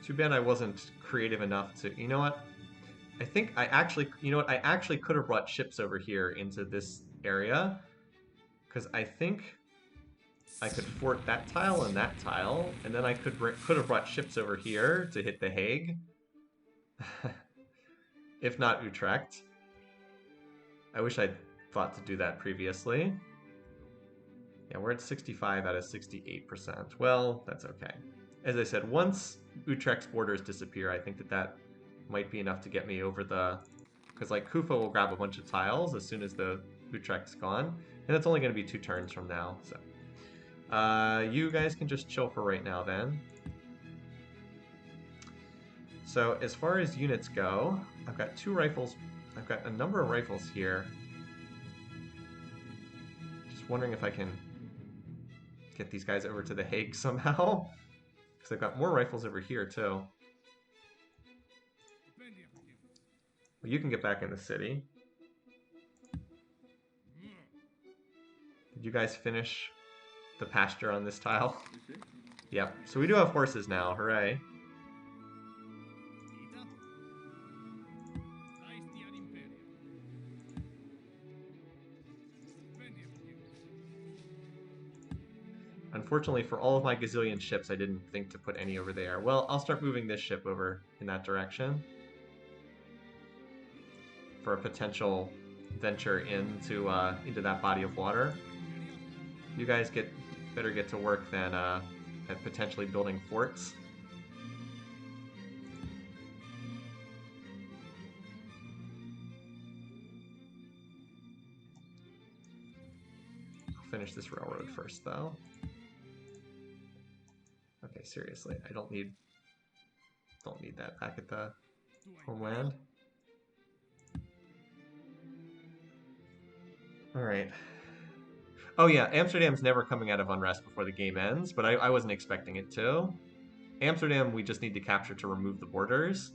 Too bad I wasn't creative enough to... You know what? I think I actually... You know what? I actually could have brought ships over here into this area, because I think I could fort that tile and that tile, and then I could have brought ships over here to hit The Hague. If not Utrecht. I wish I'd thought to do that previously. Yeah, we're at 65 out of 68%. Well, that's okay. As I said, once Utrecht's borders disappear, I think that might be enough to get me over the... Because, like, Kufa will grab a bunch of tiles as soon as the Utrecht's gone. And it's only going to be 2 turns from now, so... you guys can just chill for right now, then. So, as far as units go, I've got 2 rifles. I've got a number of rifles here. Just wondering if I can get these guys over to The Hague somehow. Because I've got more rifles over here, too. Well, you can get back in the city. Did you guys finish the pasture on this tile? Yep. So we do have horses now. Hooray. Unfortunately, for all of my gazillion ships, I didn't think to put any over there. Well, I'll start moving this ship over in that direction for a potential venture into that body of water. You guys better get to work than at potentially building forts. I'll finish this railroad first, though. Okay, seriously, I don't need that back at the homeland. All right. Oh yeah, Amsterdam's never coming out of unrest before the game ends, but I wasn't expecting it to. Amsterdam, we just need to capture to remove the borders.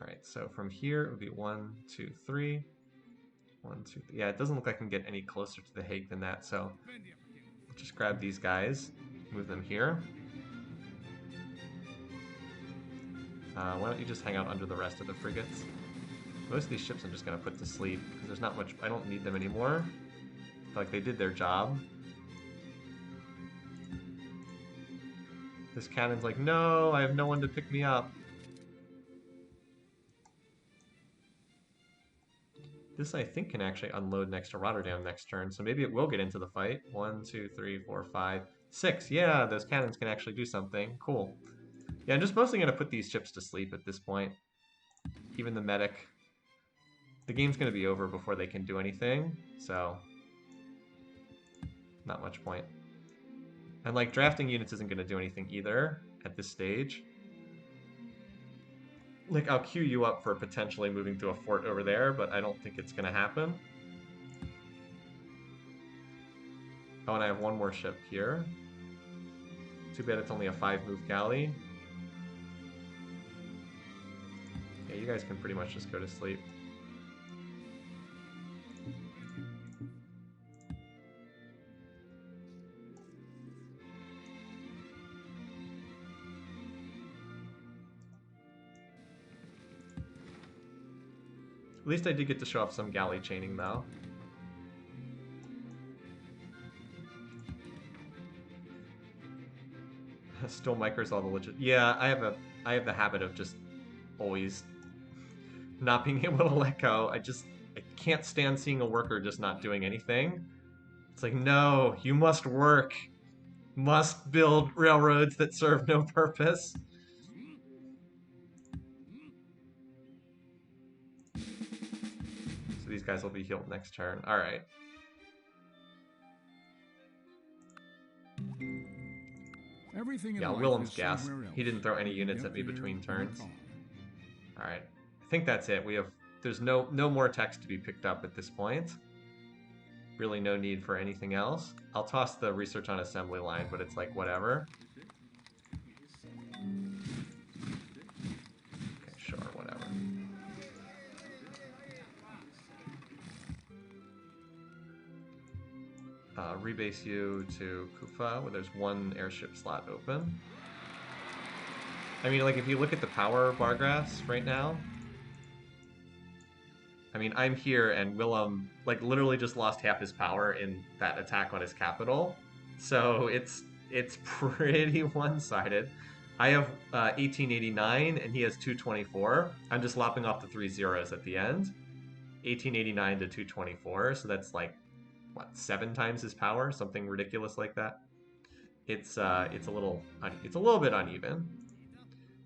All right, so from here it would be 1, 2, 3. 1, 2, 3. Yeah, it doesn't look like I can get any closer to The Hague than that, so I'll just grab these guys, move them here. Why don't you just hang out under the rest of the frigates? Most of these ships I'm just going to put to sleep, because there's not much, I don't need them anymore. I feel like they did their job. This cannon's like, no, I have no one to pick me up. This, I think, can actually unload next to Rotterdam next turn, so maybe it will get into the fight. 1, 2, 3, 4, 5, 6. Yeah, those cannons can actually do something. Cool. Yeah, I'm just mostly going to put these ships to sleep at this point. Even the medic. The game's going to be over before they can do anything, so not much point. And like drafting units isn't going to do anything either at this stage. Like I'll queue you up for potentially moving to a fort over there, but I don't think it's going to happen. Oh, and I have one more ship here. Too bad it's only a 5-move galley. Yeah, you guys can pretty much just go to sleep. At least I did get to show off some galley chaining, though. Still micros all the legit. Yeah, I have the habit of just always not being able to let go. I can't stand seeing a worker just not doing anything. It's like, no, you must work. Must build railroads that serve no purpose. So these guys will be healed next turn. All right. Everything yeah, Willem's gas. He didn't throw any units at me between turns. All right. I think that's it. There's no more text to be picked up at this point. Really no need for anything else. I'll toss the research on assembly line, but it's like whatever. Okay, sure, whatever. Rebase you to Kufa, where there's one airship slot open. I mean, like, if you look at the power bar graphs right now, I mean, I'm here, and Willem, like, literally just lost half his power in that attack on his capital. So it's pretty one-sided. I have 1889, and he has 224. I'm just lopping off the 3 zeros at the end. 1889 to 224, so that's like, what, 7 times his power? Something ridiculous like that. It's a little bit uneven.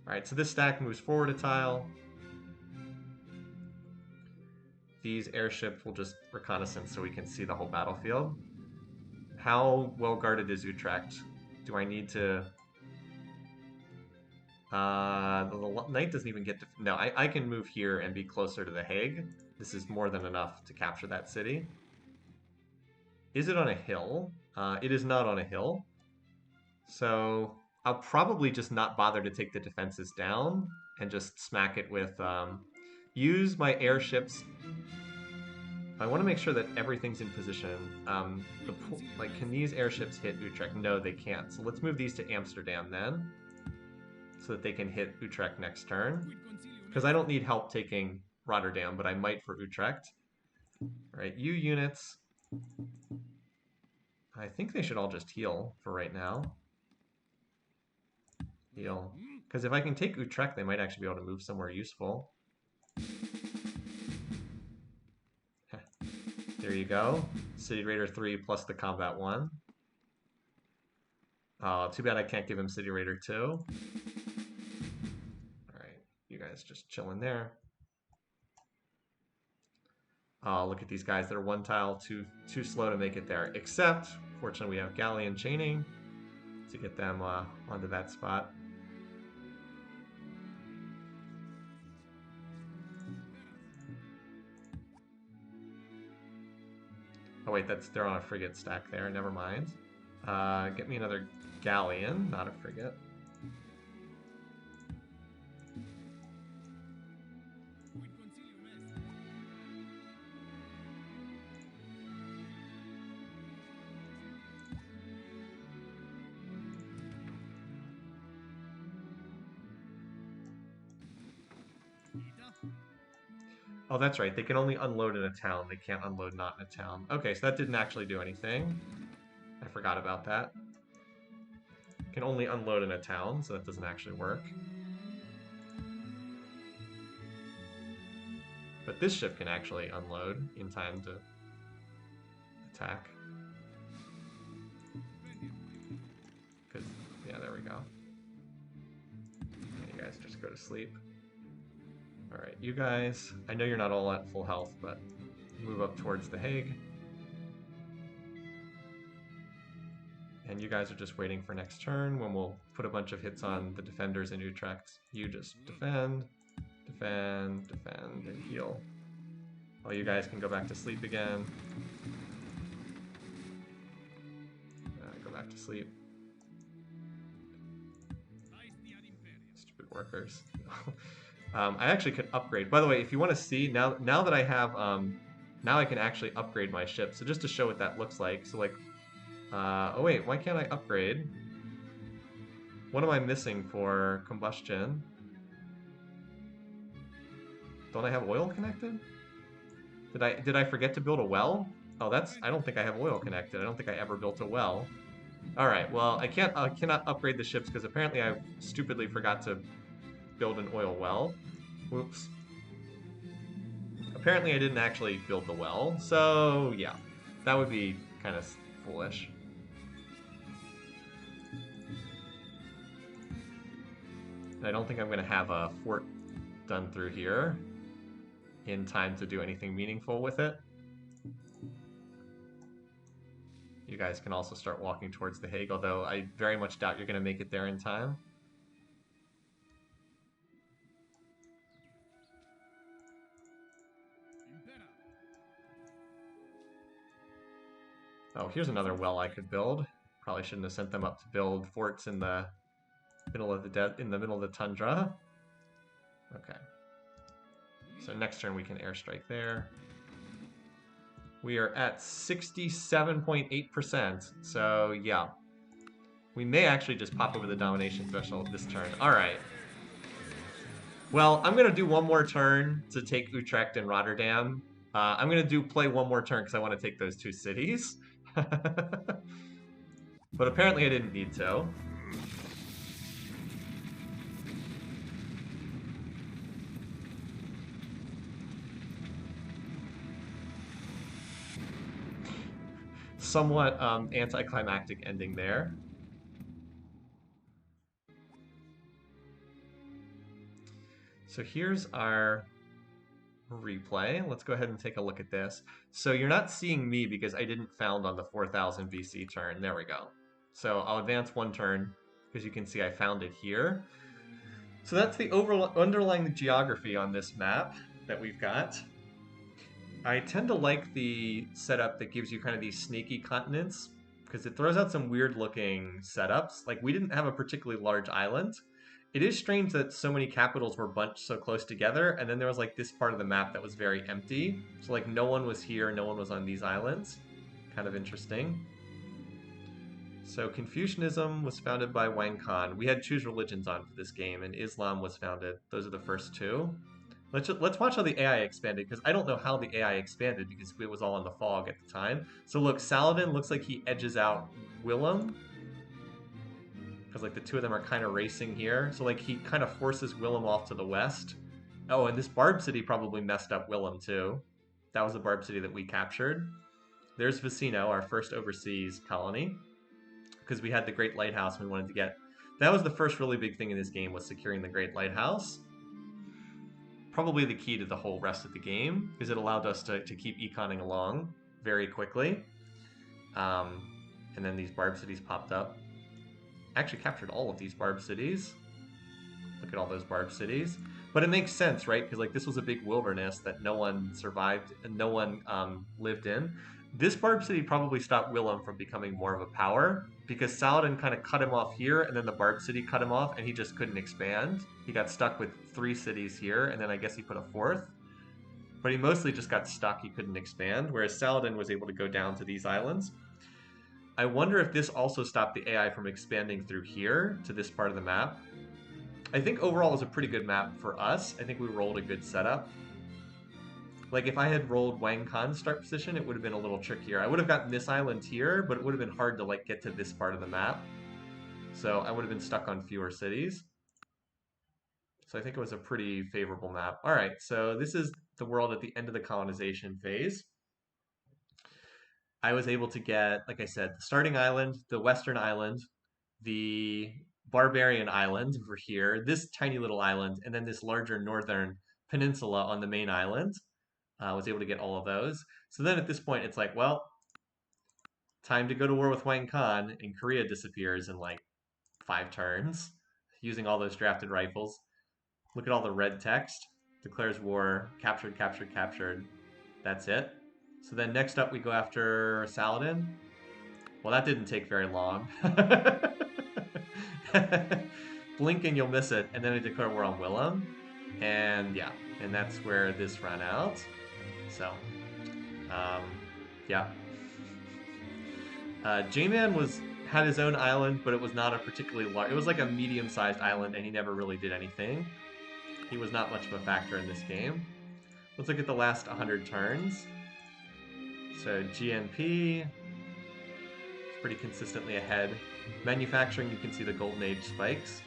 All right, so this stack moves forward a tile. These airships will just reconnaissance so we can see the whole battlefield. How well guarded is Utrecht? Do I need to... the knight doesn't even get to... No, I can move here and be closer to The Hague. This is more than enough to capture that city. Is it on a hill? It is not on a hill. So I'll probably just not bother to take the defenses down and just smack it with... use my airships. I want to make sure that everything's in position. Can these airships hit Utrecht? No, they can't. So let's move these to Amsterdam then, so that they can hit Utrecht next turn. Because I don't need help taking Rotterdam, but I might for Utrecht. All right, you units. I think they should all just heal for right now. Heal. Because if I can take Utrecht, they might actually be able to move somewhere useful. There you go. City Raider 3 plus the Combat 1. Oh, too bad I can't give him City Raider 2. Alright, you guys just chilling there. Oh, look at these guys. They're one tile too slow to make it there. Except, fortunately, we have Galleon chaining to get them onto that spot. Oh wait, they're on a frigate stack there. Never mind. Get me another galleon, not a frigate. Oh, that's right. They can only unload in a town. They can't unload not in a town. Okay, so that didn't actually do anything. I forgot about that. Can only unload in a town, so that doesn't actually work. But this ship can actually unload in time to attack. Yeah, there we go. And you guys just go to sleep. Alright, you guys, I know you're not all at full health, but move up towards the Hague. And you guys are just waiting for next turn when we'll put a bunch of hits on the defenders in Utrecht. You just defend, defend, defend, and heal. Well, you guys can go back to sleep again. Go back to sleep. Stupid workers. I actually could upgrade. By the way, if you want to see, now that I have, now I can actually upgrade my ship. So just to show what that looks like. So like, oh wait, why can't I upgrade? What am I missing for combustion? Don't I have oil connected? Did I forget to build a well? Oh, I don't think I have oil connected. I don't think I ever built a well. All right, well, I cannot upgrade the ships because apparently I stupidly forgot to build an oil well. Whoops. Apparently I didn't actually build the well, so yeah, that would be kind of foolish. I don't think I'm going to have a fort done through here in time to do anything meaningful with it. You guys can also start walking towards the Hague, although I very much doubt you're going to make it there in time. Oh, here's another well I could build. Probably shouldn't have sent them up to build forts in the middle of the tundra. Okay. So next turn we can airstrike there. We are at 67.8%. So yeah, we may actually just pop over the domination threshold this turn. All right. Well, I'm gonna do one more turn to take Utrecht and Rotterdam. I'm gonna play one more turn because I want to take those two cities. But apparently I didn't need to. Somewhat anticlimactic ending there. So here's our replay. Let's go ahead and take a look at this. So you're not seeing me because I didn't found on the 4000 BC turn. There we go. So I'll advance one turn because you can see I found it here. So that's the underlying geography on this map that we've got. I tend to like the setup that gives you kind of these sneaky continents because it throws out some weird looking setups. Like we didn't have a particularly large island. It is strange that so many capitals were bunched so close together, and then there was like this part of the map that was very empty. So like no one was here, no one was on these islands. Kind of interesting. So Confucianism was founded by Wang Khan. We had choose religions on for this game, and Islam was founded. Those are the first two. Let's watch how the AI expanded, because I don't know how the AI expanded because it was all in the fog at the time. So look, Saladin looks like he edges out Willem, because like the two of them are kind of racing here. So like he kind of forces Willem off to the west. Oh, and this Barb City probably messed up Willem too. That was the Barb City that we captured. There's Vicino, our first overseas colony, because we had the Great Lighthouse and we wanted to get... That was the first really big thing in this game, was securing the Great Lighthouse. Probably the key to the whole rest of the game, because it allowed us to keep econing along very quickly. And then these Barb Cities popped up. I actually captured all of these Barb Cities. Look at all those Barb Cities. But it makes sense, right? Because like this was a big wilderness that no one survived and no one lived in. This Barb City probably stopped Willem from becoming more of a power, because Saladin kind of cut him off here, and then the Barb City cut him off, and he just couldn't expand. He got stuck with 3 cities here, and then I guess he put a 4th. But he mostly just got stuck, he couldn't expand, whereas Saladin was able to go down to these islands. I wonder if this also stopped the AI from expanding through here to this part of the map. I think overall it was a pretty good map for us. I think we rolled a good setup. Like, if I had rolled Wang Khan's start position, it would have been a little trickier. I would have gotten this island here, but it would have been hard to, like, get to this part of the map. So I would have been stuck on fewer cities. So I think it was a pretty favorable map. All right, so this is the world at the end of the colonization phase. I was able to get, like I said, the starting island, the western island, the barbarian island over here, this tiny little island, and then this larger northern peninsula on the main island. I was able to get all of those. So then at this point, it's like, well, time to go to war with Wang Khan, and Korea disappears in like 5 turns, using all those drafted rifles. Look at all the red text. Declares war, captured, captured, captured. That's it. So then next up, we go after Saladin. Well, that didn't take very long. Blink and you'll miss it, and then I declare war on Willem. And yeah, and that's where this ran out. So, yeah. J-Man had his own island, but it was not a particularly large... It was like a medium-sized island, and he never really did anything. He was not much of a factor in this game. Let's look at the last 100 turns. So GNP is pretty consistently ahead. Manufacturing, you can see the Golden Age spikes.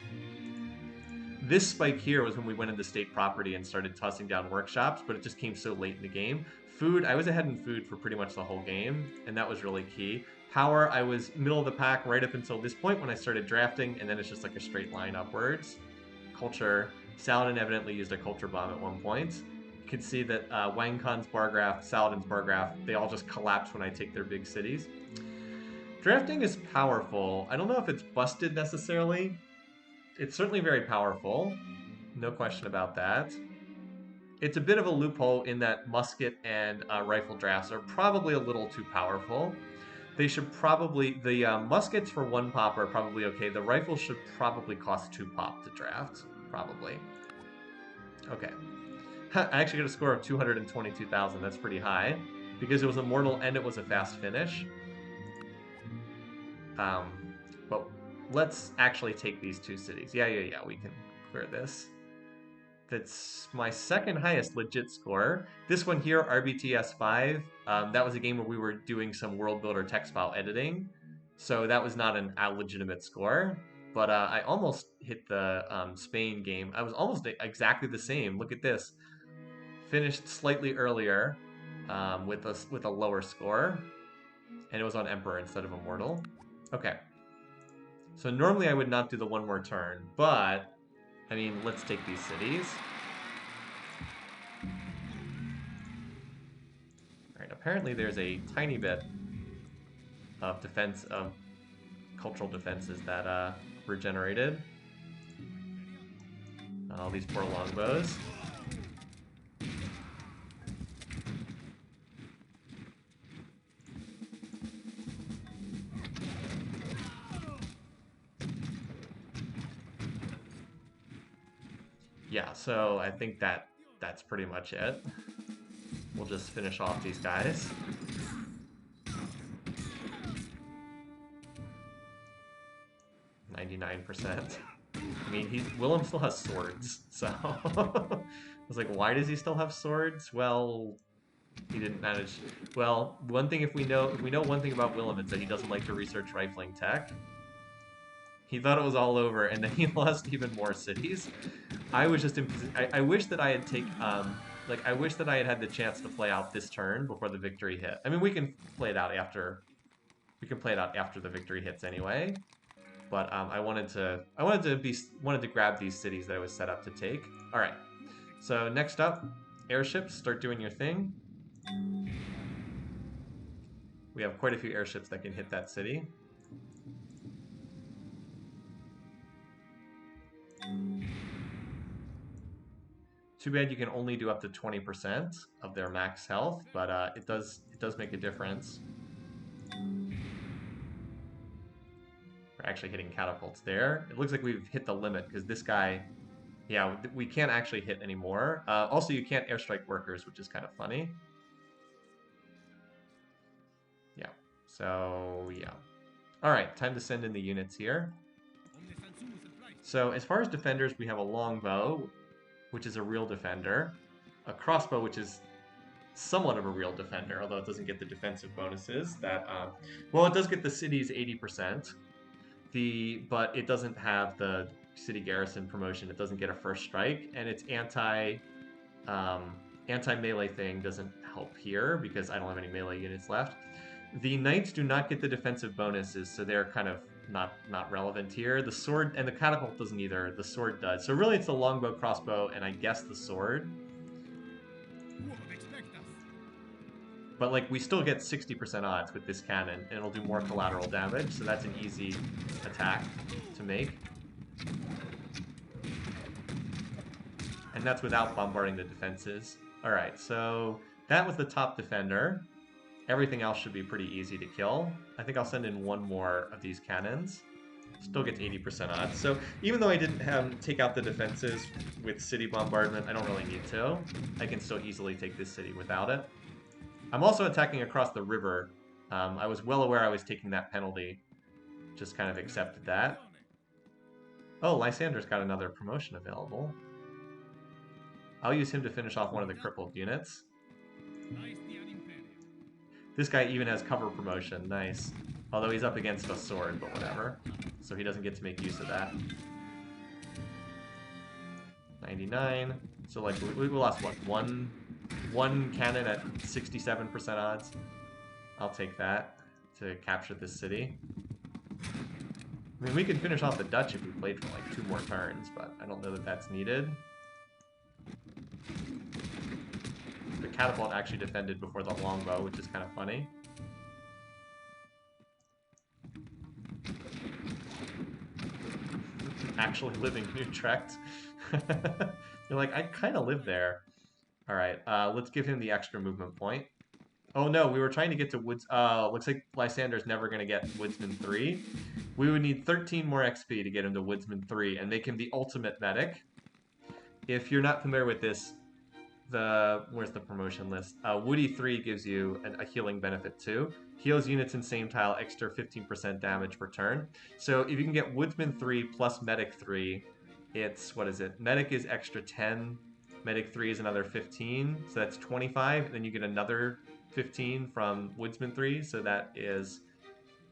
This spike here was when we went into state property and started tossing down workshops, but it just came so late in the game. Food, I was ahead in food for pretty much the whole game, and that was really key. Power, I was middle of the pack right up until this point when I started drafting, and then it's just like a straight line upwards. Culture, Saladin evidently used a culture bomb at one point. You can see that Wang Khan's bar graph, Saladin's bar graph, they all just collapse when I take their big cities. Drafting is powerful. I don't know if it's busted necessarily. It's certainly very powerful. No question about that. It's a bit of a loophole in that musket and rifle drafts are probably a little too powerful. They should probably... The muskets for 1 pop are probably okay. The rifles should probably cost 2 pop to draft. Probably. Okay. I actually got a score of 222,000. That's pretty high. Because it was Immortal and it was a fast finish. But let's actually take these 2 cities. Yeah, we can clear this. That's my second highest legit score. This one here, RBTS 5, that was a game where we were doing some world builder text file editing. So that was not a legitimate score. But I almost hit the Spain game. I was almost exactly the same. Look at this. Finished slightly earlier with a lower score. And it was on Emperor instead of Immortal. Okay. So normally I would not do the 1 more turn, but, I mean, let's take these cities. Alright, apparently there's a tiny bit of defense, of cultural defenses that were generated. All these poor longbows. Yeah, so I think that's pretty much it. We'll just finish off these guys. %. I mean, Willem still has swords, so I was like, why does he still have swords? Well, he didn't manage. Well, one thing if we know one thing about Willem, it's that he doesn't like to research rifling tech. He thought it was all over, and then he lost even more cities. I was just in. I wish that I had like I wish that I had had the chance to play out this turn before the victory hit. I mean, we can play it out after. We can play it out after the victory hits anyway. But I wanted to grab these cities that I was set up to take. All right. So next up, airships. Start doing your thing. We have quite a few airships that can hit that city. Too bad you can only do up to 20% of their max health, but it does make a difference. We're actually hitting catapults there. It looks like we've hit the limit because this guy, yeah, we can't actually hit anymore. Also, you can't airstrike workers, which is kind of funny. Yeah. So yeah. All right, time to send in the units here. So as far as defenders, we have a longbow, which is a real defender, a crossbow, which is somewhat of a real defender, although it doesn't get the defensive bonuses. Well, it does get the city's 80%. But it doesn't have the city garrison promotion. It doesn't get a first strike, and its anti melee thing doesn't help here because I don't have any melee units left. The knights do not get the defensive bonuses, so they're kind of not relevant here. The sword and the catapult doesn't either. The sword does. So really, it's the longbow, crossbow, and I guess the sword. But like we still get 60% odds with this cannon, and it'll do more collateral damage, so that's an easy attack to make. And that's without bombarding the defenses. Alright, so that was the top defender. Everything else should be pretty easy to kill. I think I'll send in one more of these cannons. Still gets 80% odds. So even though I didn't take out the defenses with city bombardment, I don't really need to. I can still easily take this city without it. I'm also attacking across the river. I was well aware I was taking that penalty. Just kind of accepted that. Oh, Lysander's got another promotion available. I'll use him to finish off one of the crippled units. This guy even has cover promotion. Nice. Although he's up against a sword, but whatever. So he doesn't get to make use of that. 99. So like we lost what? One cannon at 67% odds. I'll take that to capture this city. I mean, we could finish off the Dutch if we played for like 2 more turns, but I don't know that that's needed. The catapult actually defended before the longbow, which is kind of funny. Actually living in Utrecht. You're like, I kind of live there. Alright, let's give him the extra movement point. Oh no, we were trying to get to Woods... looks like Lysander's never going to get Woodsman 3. We would need 13 more XP to get him to Woodsman 3 and make him the ultimate medic. If you're not familiar with this, where's the promotion list? Woody 3 gives you a healing benefit too. Heals units in same tile, extra 15% damage per turn. So if you can get Woodsman 3 plus Medic 3, it's, what is it? Medic is extra 10, Medic 3 is another 15, so that's 25, and then you get another 15 from Woodsman 3, so that is,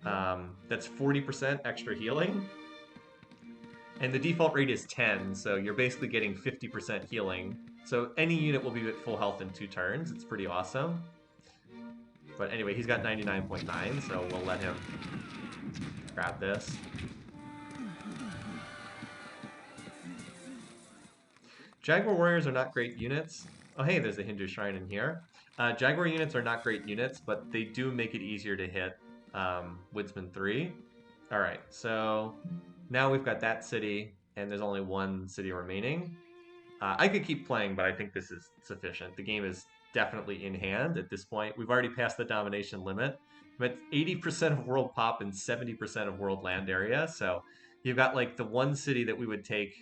that's 40% extra healing. And the default rate is 10, so you're basically getting 50% healing. So any unit will be at full health in 2 turns. It's pretty awesome. But anyway, he's got 99.9, so we'll let him grab this. Jaguar Warriors are not great units. Oh hey, there's a Hindu Shrine in here. Jaguar units are not great units, but they do make it easier to hit Woodsman 3. Alright, so now we've got that city, and there's only 1 city remaining. I could keep playing, but I think this is sufficient. The game is definitely in hand at this point. We've already passed the domination limit. But 80% of world pop and 70% of world land area, so you've got like the 1 city that we would take.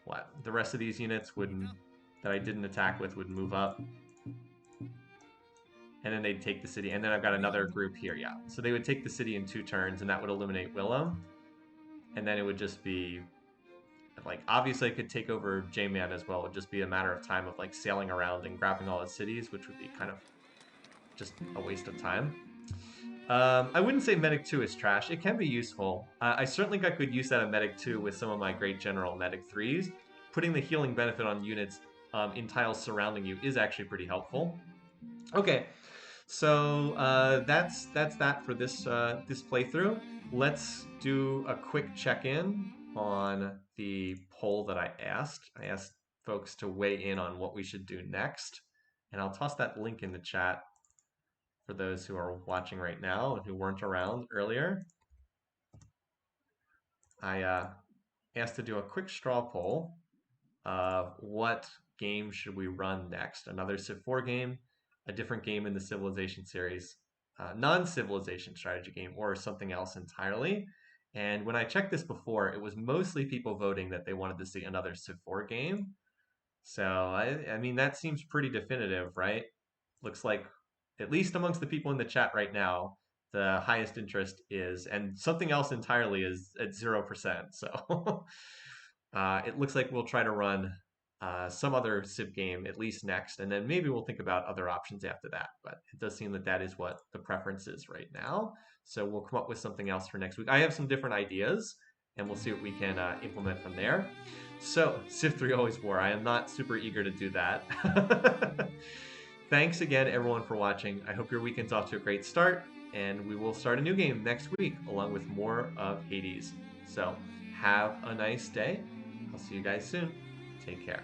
What? The rest of these units that I didn't attack with would move up. And then they'd take the city. And then I've got another group here, yeah. So they would take the city in 2 turns, and that would eliminate Willem. And then it would just be like obviously I could take over J-Man as well. It would just be a matter of time of like sailing around and grabbing all the cities, which would be kind of just a waste of time. I wouldn't say Medic 2 is trash. It can be useful. I certainly got good use out of Medic 2 with some of my Great General Medic 3s. Putting the healing benefit on units in tiles surrounding you is actually pretty helpful. Okay, so that's that for this this playthrough. Let's do a quick check-in on the poll that I asked. I asked folks to weigh in on what we should do next, and I'll toss that link in the chat for those who are watching right now and who weren't around earlier. I asked to do a quick straw poll of what game should we run next. Another Civ4 game, a different game in the Civilization series, non-Civilization strategy game, or something else entirely. And when I checked this before, it was mostly people voting that they wanted to see another Civ4 game. So, I mean, that seems pretty definitive, right? Looks like, at least amongst the people in the chat right now, the highest interest is, and something else entirely is at 0%. So it looks like we'll try to run some other Civ game at least next, and then maybe we'll think about other options after that. But it does seem that that is what the preference is right now. So we'll come up with something else for next week. I have some different ideas, and we'll see what we can implement from there. So, Civ3 Always War. I am not super eager to do that. Thanks again, everyone, for watching. I hope your weekend's off to a great start, and we will start a new game next week, along with more of Hades. So, have a nice day. I'll see you guys soon. Take care.